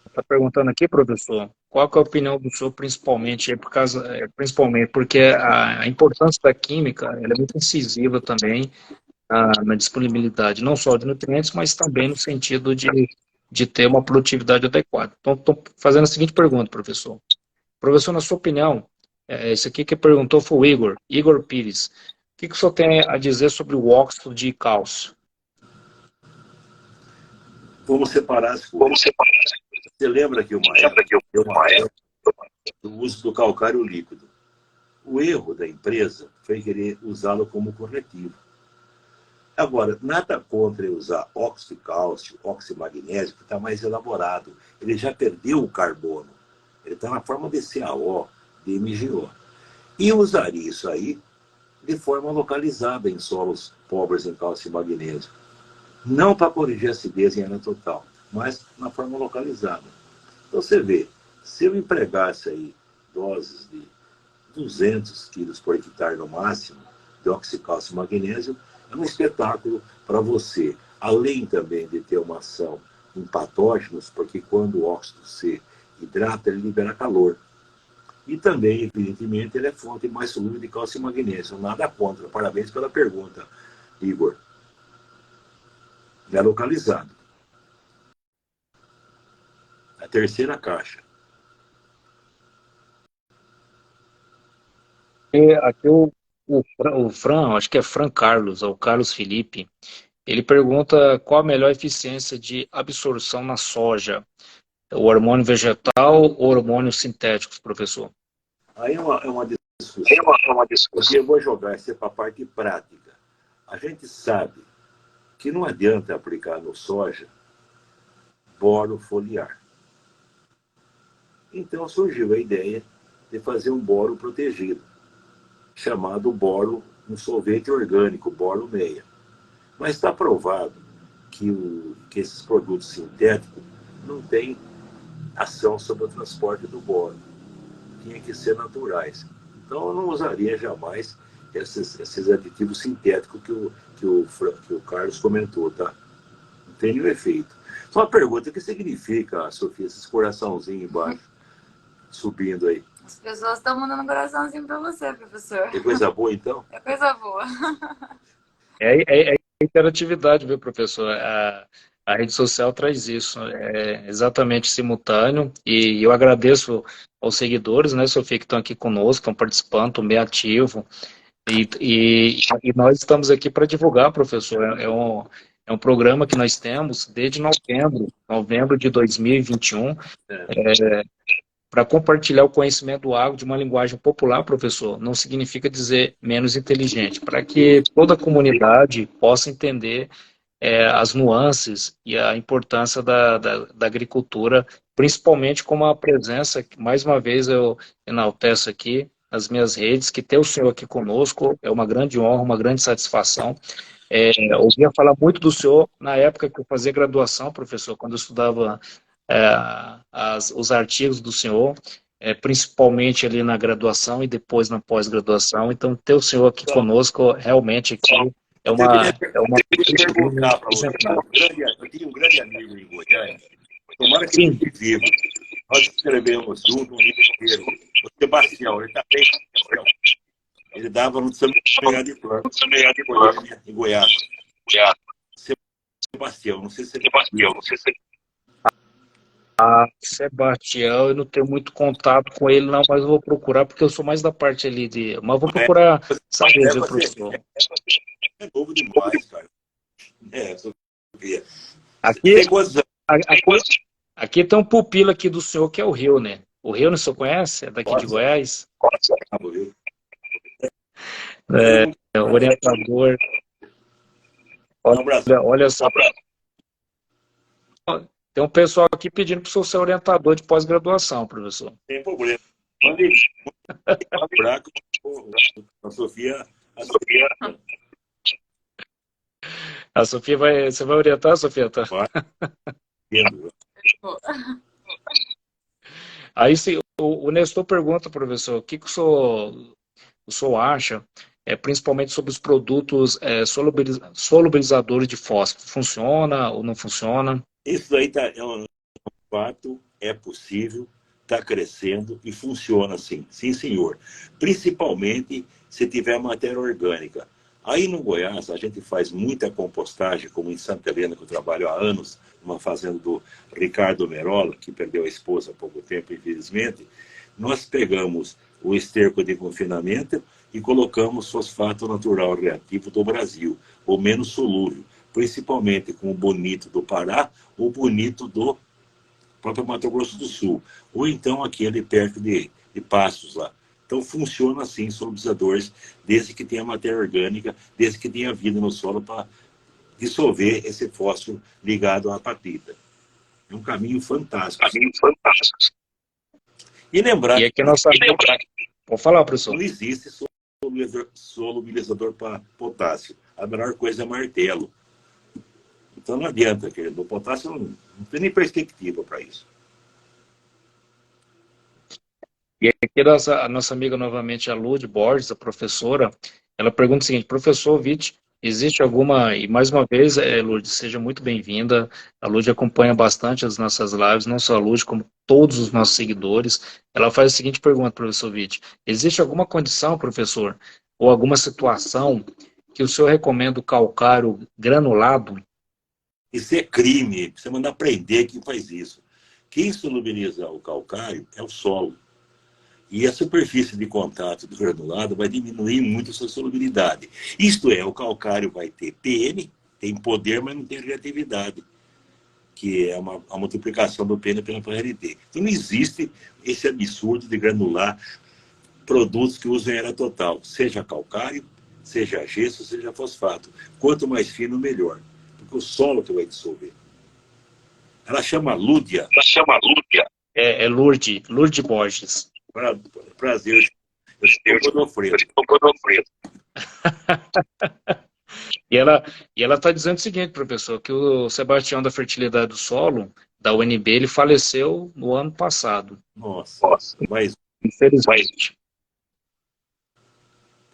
Está perguntando aqui, professor, qual que é a opinião do senhor, principalmente, principalmente porque a importância da química ela é muito incisiva também na disponibilidade, não só de nutrientes, mas também no sentido de ter uma produtividade adequada. Então, estou fazendo a seguinte pergunta, professor. Professor, na sua opinião, esse aqui que perguntou foi o Igor Pires. O que o senhor tem a dizer sobre o óxido de cálcio? Vamos separar as coisas. Você lembra que uma época do uso do calcário líquido. O erro da empresa foi querer usá-lo como corretivo. Agora, nada contra usar óxido de cálcio, óxido de magnésio, que está mais elaborado. Ele já perdeu o carbono. Ele está na forma de CaO, de MgO. E usar isso aí de forma localizada em solos pobres em cálcio e magnésio. Não para corrigir a acidez em área total, mas na forma localizada. Então você vê, se eu empregasse aí doses de 200 quilos por hectare no máximo de oxicálcio e magnésio, É um espetáculo para você, além também de ter uma ação em patógenos, porque quando o óxido se hidrata, ele libera calor. E também, evidentemente, ele é fonte mais solúvel de cálcio e magnésio. Nada contra. Parabéns pela pergunta, Igor. É localizado. A terceira caixa. E aqui o Fran, acho que é Fran Carlos, ou Carlos Felipe, ele pergunta qual a melhor eficiência de absorção na soja, o hormônio vegetal ou hormônios sintéticos, professor? Aí é uma discussão. Porque eu vou jogar isso para a parte prática. A gente sabe que não adianta aplicar no soja boro foliar. Então surgiu a ideia de fazer um boro protegido, chamado boro, um solvente orgânico, boro 6. Mas está provado que esses produtos sintéticos não têm ação sobre o transporte do boro. Tinha que ser naturais. Então eu não usaria jamais esses aditivos sintéticos que o Carlos comentou, tá? Não tem nenhum efeito. Só uma pergunta, o que significa, Sofia, esses coraçãozinhos embaixo, subindo aí? As pessoas estão mandando coraçãozinho para você, professor. É coisa boa, então? É coisa boa. É interatividade, viu, professor? A rede social traz isso, é exatamente simultâneo, e eu agradeço aos seguidores, né, Sofia, que estão aqui conosco, estão participando, estão bem ativo, e nós estamos aqui para divulgar, professor, é um programa que nós temos desde novembro de 2021, para compartilhar o conhecimento do agro de uma linguagem popular, professor, não significa dizer menos inteligente, para que toda a comunidade possa entender as nuances e a importância da agricultura, principalmente com a presença, que mais uma vez eu enalteço aqui nas minhas redes, que ter o senhor aqui conosco é uma grande honra, uma grande satisfação. Eu ouvia falar muito do senhor na época que eu fazia graduação, professor, quando eu estudava os artigos do senhor, principalmente ali na graduação e depois na pós-graduação. Então, ter o senhor aqui conosco, realmente aqui é Eu uma... queria perguntar para você. Eu tinha um grande amigo em Goiás, tomara que Sim. ele esteja vivo. Nós escrevemos junto um livro inteiro. O Sebastião, ele está bem. Ele dava no seminário de planta, em Goiás. Sebastião, não sei se ele Sebastião, eu não tenho muito contato com ele, não, mas eu vou procurar, porque eu sou mais da parte ali de... Mas vou procurar saber, viu, professor? é novo demais, cara. Sofia. Aqui, Tem quantos anos? aqui tem um pupilo aqui do senhor, que é o Rio, né? O Rio, o senhor conhece? É daqui de Nossa. Goiás. Viu? Orientador. Um abraço. Olha só. Tem um pessoal aqui pedindo para o senhor ser orientador de pós-graduação, professor. Tem problema. Mande buraco. A Sofia. A Sofia vai... Você vai orientar, Sofia? Tá? Aí o Nestor pergunta, professor, o que o senhor acha, principalmente sobre os produtos solubilizadores de fósforo? Funciona ou não funciona? Isso aí é um fato, é possível, está crescendo e funciona assim. Sim, senhor. Principalmente se tiver matéria orgânica. Aí no Goiás, a gente faz muita compostagem, como em Santa Helena, que eu trabalho há anos, numa fazenda do Ricardo Merola, que perdeu a esposa há pouco tempo, infelizmente. Nós pegamos o esterco de confinamento e colocamos fosfato natural reativo do Brasil, ou menos solúvel, principalmente com o bonito do Pará, ou bonito do próprio Mato Grosso do Sul, ou então aquele perto de Passos lá. Então funciona assim, solubilizadores, desde que tenha matéria orgânica, desde que tenha vida no solo para dissolver esse fósforo ligado à apatita. É um caminho fantástico. E lembrar que nossa... Vou falar, professor. Não existe solubilizador para potássio. A melhor coisa é martelo. Então não adianta, querido. O potássio não tem nem perspectiva para isso. E aqui a nossa amiga novamente, a Lud Borges, a professora, ela pergunta o seguinte: professor Witt, existe alguma, e mais uma vez, Lourdes, seja muito bem-vinda. A Lourdes acompanha bastante as nossas lives, não só a Lourdes, como todos os nossos seguidores. Ela faz a seguinte pergunta, professor Witt: existe alguma condição, professor, ou alguma situação que o senhor recomenda o calcário granulado? Isso é crime. Você manda prender quem faz isso. Quem solubiliza o calcário é o solo. E a superfície de contato do granulado vai diminuir muito a sua solubilidade. Isto é, o calcário vai ter PN, tem poder, mas não tem reatividade, que é a multiplicação do PN pela RD. Então não existe esse absurdo de granular produtos que usam era total, seja calcário, seja gesso, seja fosfato. Quanto mais fino, melhor. Porque o solo que vai dissolver. Ela chama Lúdia. É Lourdes Borges. Prazer, eu sou Godofredo. E ela está dizendo o seguinte, professor, que o Sebastião da Fertilidade do Solo, da UNB, ele faleceu no ano passado. Nossa. Mas, infelizmente.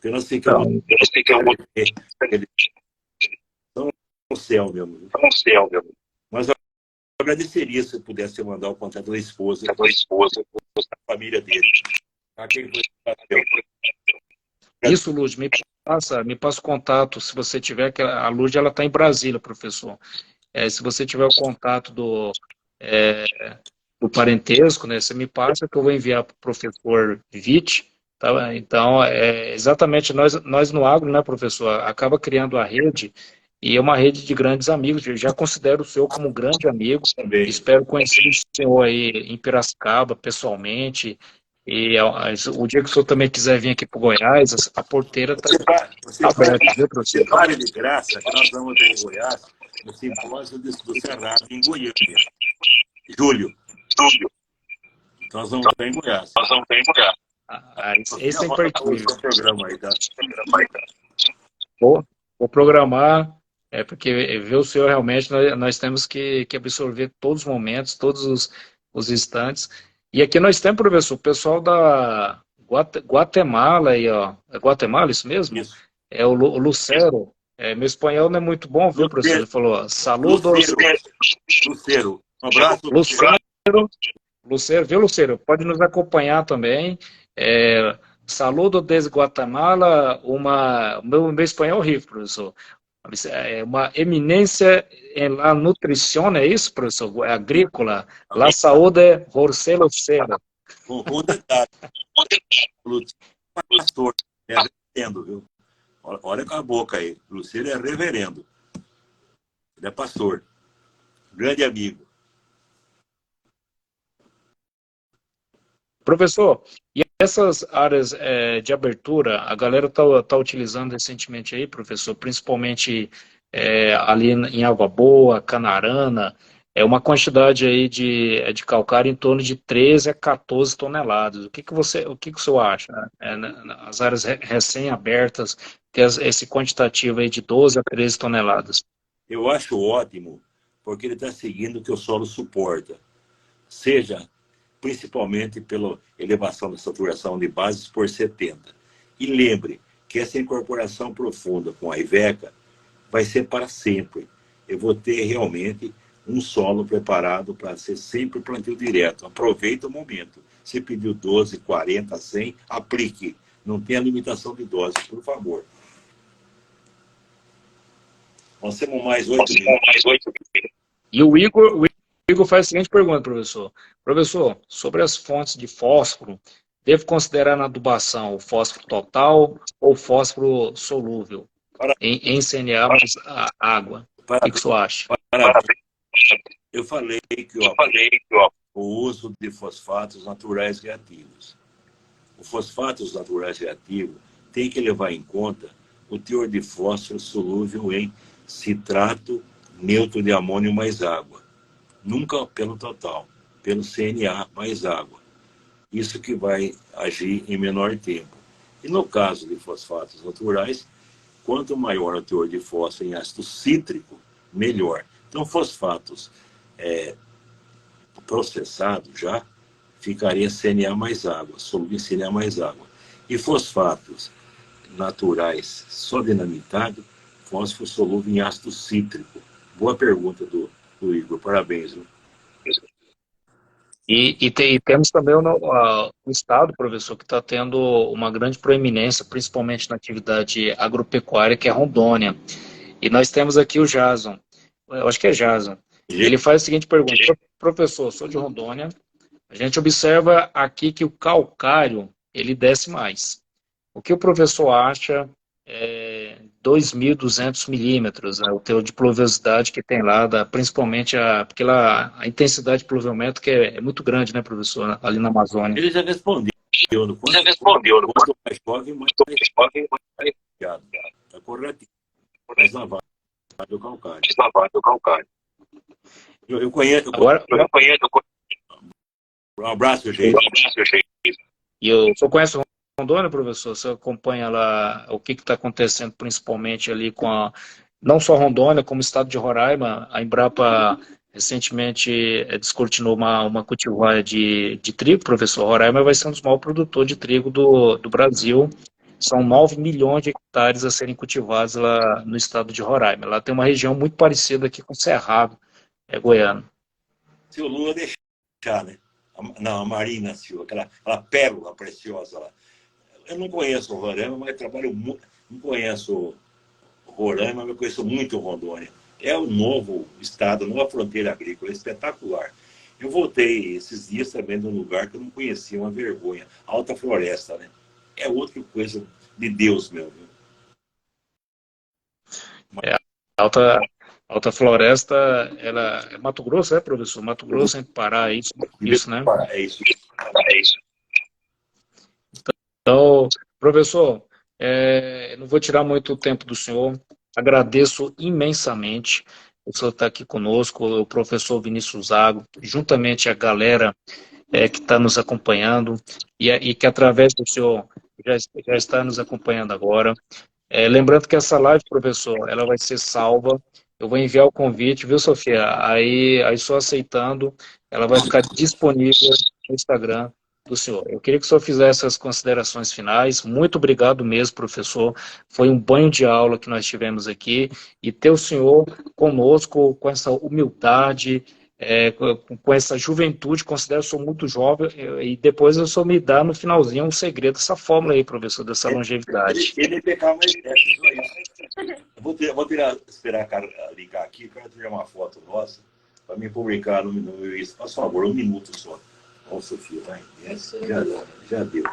porque nós ficamos no céu mesmo. Mas eu agradeceria se eu pudesse mandar o contato da esposa, da família dele. Isso, Lourdes, me passa o contato, se você tiver, que a Lourdes ela está em Brasília, professor. Se você tiver o contato do parentesco, né, você me passa que eu vou enviar para o professor Witt, tá? Então, exatamente, nós no agro, né, professor, acaba criando a rede, e é uma rede de grandes amigos. Eu já considero o senhor como um grande amigo. Também. Espero conhecer o senhor aí em Piracicaba, pessoalmente. E o dia que o senhor também quiser vir aqui para o Goiás, a porteira está aberta, viu, professor? Você pare de graça, que nós vamos ter em Goiás, no simpósio do Cerrado, em Goiânia. Julho. Nós vamos estar em Goiás. Esse é imperdível. Programa aí, tá? Vou programar, porque ver o senhor realmente, nós temos que absorver todos os momentos, todos os instantes. E aqui nós temos, professor, o pessoal da Guatemala aí, ó. É Guatemala, isso mesmo? Isso. É o Lucero. Meu espanhol não é muito bom, viu, professor? Ele falou, saludos. Lucero. Um abraço, Lucero, viu, Lucero? Pode nos acompanhar também. Saludo desde Guatemala, meu espanhol é horrível, professor. Uma eminência em la nutrição, é isso, professor? Agrícola. La saúde, José Lucero. Com detalhe. Pastor, reverendo, viu? Olha com a boca aí. Lucero é reverendo. Ele é pastor. Grande amigo. Professor, e essas áreas de abertura, a galera tá utilizando recentemente aí, professor, principalmente ali em Água Boa, Canarana, uma quantidade aí de calcário em torno de 13 a 14 toneladas. O que o senhor acha? As áreas recém-abertas, ter esse quantitativo aí de 12 a 13 toneladas. Eu acho ótimo, porque ele está seguindo o que o solo suporta. Seja principalmente pela elevação da saturação de bases por 70. E lembre que essa incorporação profunda com a Iveca vai ser para sempre. Eu vou ter realmente um solo preparado para ser sempre plantio direto. Aproveita o momento. Se pediu 12, 40, 100, aplique. Não tenha limitação de dose, por favor. Nós temos mais 8 minutos. E o Igor faz a seguinte pergunta, professor. Professor, sobre as fontes de fósforo, devo considerar na adubação o fósforo total ou fósforo solúvel em CNA mais água? O que o senhor acha? Eu falei que o uso de fosfatos naturais reativos. O fosfatos naturais reativos tem que levar em conta o teor de fósforo solúvel em citrato neutro de amônio mais água. Nunca pelo total, pelo CNA mais água. Isso que vai agir em menor tempo. E no caso de fosfatos naturais, quanto maior o teor de fósforo em ácido cítrico, melhor. Então, fosfatos processados já ficaria CNA mais água, solúvel em CNA mais água. E fosfatos naturais só dinamitados, fósforo solúvel em ácido cítrico. Boa pergunta do Igor, parabéns. Viu? E temos também o Estado, professor, que está tendo uma grande proeminência, principalmente na atividade agropecuária, que é Rondônia. E nós temos aqui o Jason, eu acho que é Jason. Ele faz a seguinte pergunta: professor, sou de Rondônia, a gente observa aqui que o calcário, ele desce mais. O que o professor acha 2.200 milímetros, né, o teor de pluviosidade que tem lá, principalmente porque lá a intensidade de pluviométrica é muito grande, né, professor, ali na Amazônia. Ele já respondeu. Quanto mais chove, mais chove. Está correto. Mais lavado do calcário. Eu conheço. Agora, Um abraço, gente. E o senhor conhece Rondônia, professor? Você acompanha lá o que está acontecendo, principalmente ali não só Rondônia, como o estado de Roraima. A Embrapa recentemente descortinou uma cultivar de trigo, professor. Roraima vai ser um dos maiores produtores de trigo do Brasil. São 9 milhões de hectares a serem cultivados lá no estado de Roraima. Lá tem uma região muito parecida aqui com o Cerrado, Goiano. Se o Lula deixar, né? Não, a Marina Silva, aquela pérola preciosa lá. Eu não conheço o Roraima, mas trabalho muito. Não conheço o Roraima, mas conheço muito o Rondônia. É um novo estado, nova fronteira agrícola, espetacular. Eu voltei esses dias também de um lugar que eu não conhecia, uma vergonha. Alta Floresta, né? É outra coisa de Deus mesmo. Alta Floresta, ela é Mato Grosso, professor? Mato Grosso entre Pará, isso, né? É isso. Então, professor, não vou tirar muito tempo do senhor. Agradeço imensamente o senhor estar aqui conosco, o professor Vinícius Zago, juntamente a galera que está nos acompanhando e que através do senhor já está nos acompanhando agora. Lembrando que essa live, professor, ela vai ser salva. Eu vou enviar o convite, viu, Sofia? Aí só aceitando, ela vai ficar disponível no Instagram do senhor. Eu queria que o senhor fizesse as considerações finais. Muito obrigado mesmo, professor. Foi um banho de aula que nós tivemos aqui. E ter o senhor conosco, com essa humildade, com essa juventude, considero que sou muito jovem, e depois o senhor me dá no finalzinho um segredo, essa fórmula aí, professor, dessa longevidade. Ele pecar mais só isso. Eu vou esperar a cara ligar aqui, eu quero tirar uma foto nossa para me publicar no meu Insta. Por favor, 1 minuto só. Ó, Sofia, vai. Já deu.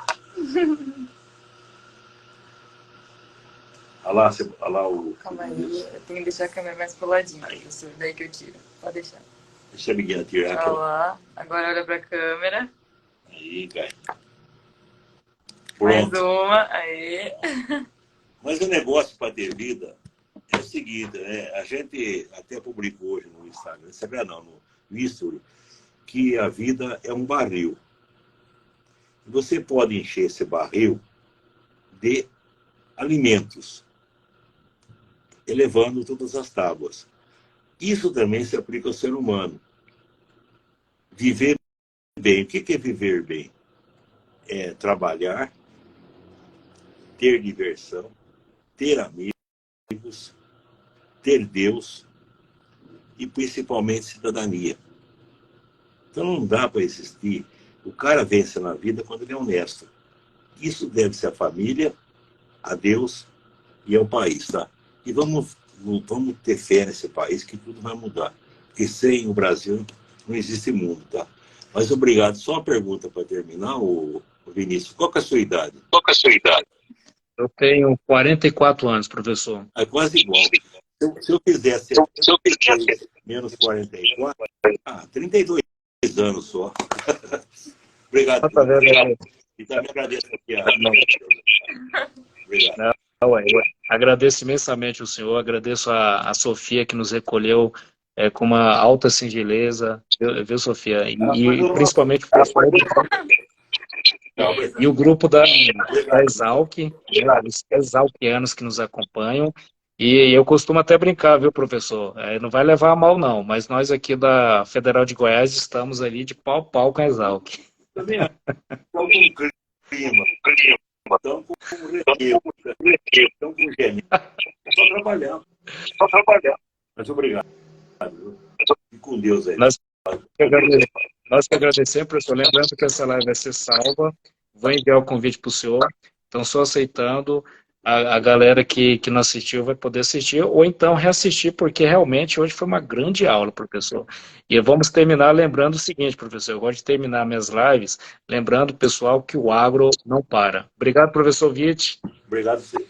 Olha lá o... Calma aí, eu tenho que deixar a câmera mais coladinha, professor, daí que eu tiro. Pode deixar. Deixa a amiguinha tirar aqui. Olha lá, agora olha pra câmera. Aí, cai. Mais uma, aí. Mas o negócio para ter vida é o seguinte, né? A gente até publicou hoje no Instagram, no History, que a vida é um barril. Você pode encher esse barril de alimentos, elevando todas as tábuas. Isso também se aplica ao ser humano. Viver bem. O que é viver bem? É trabalhar, ter diversão, ter amigos, ter Deus e principalmente cidadania. Então não dá para existir. O cara vence na vida quando ele é honesto. Isso deve-se à família, a Deus e ao país, tá? E vamos ter fé nesse país que tudo vai mudar. Porque sem o Brasil não existe mundo, tá? Mas obrigado. Só uma pergunta para terminar, o Vinícius. Qual que é a sua idade? Eu tenho 44 anos, professor. É quase igual. Se eu fizesse menos 44, 32 anos só. Obrigado. Obrigado. E também agradeço aqui Obrigado. Agradeço imensamente o senhor, agradeço a Sofia que nos recolheu com uma alta singeleza, viu, Sofia? E principalmente o pessoal e o grupo da Exalc, os exalquianos que nos acompanham. E eu costumo até brincar, viu, professor? Não vai levar a mal, não, mas nós aqui da Federal de Goiás estamos ali de pau a pau com a Exalc. Também é um clima. estão com relevo, estão com genética. É só trabalhar. Mas obrigado. E com Deus aí. Nós que agradecemos, professor. Lembrando que essa live vai ser salva. Vou enviar o convite para o senhor. Então, só aceitando, a galera que não assistiu vai poder assistir, ou então reassistir, porque realmente hoje foi uma grande aula, professor. E vamos terminar lembrando o seguinte, professor. Eu gosto de terminar minhas lives lembrando, pessoal, que o agro não para. Obrigado, professor Witt. Obrigado, senhor.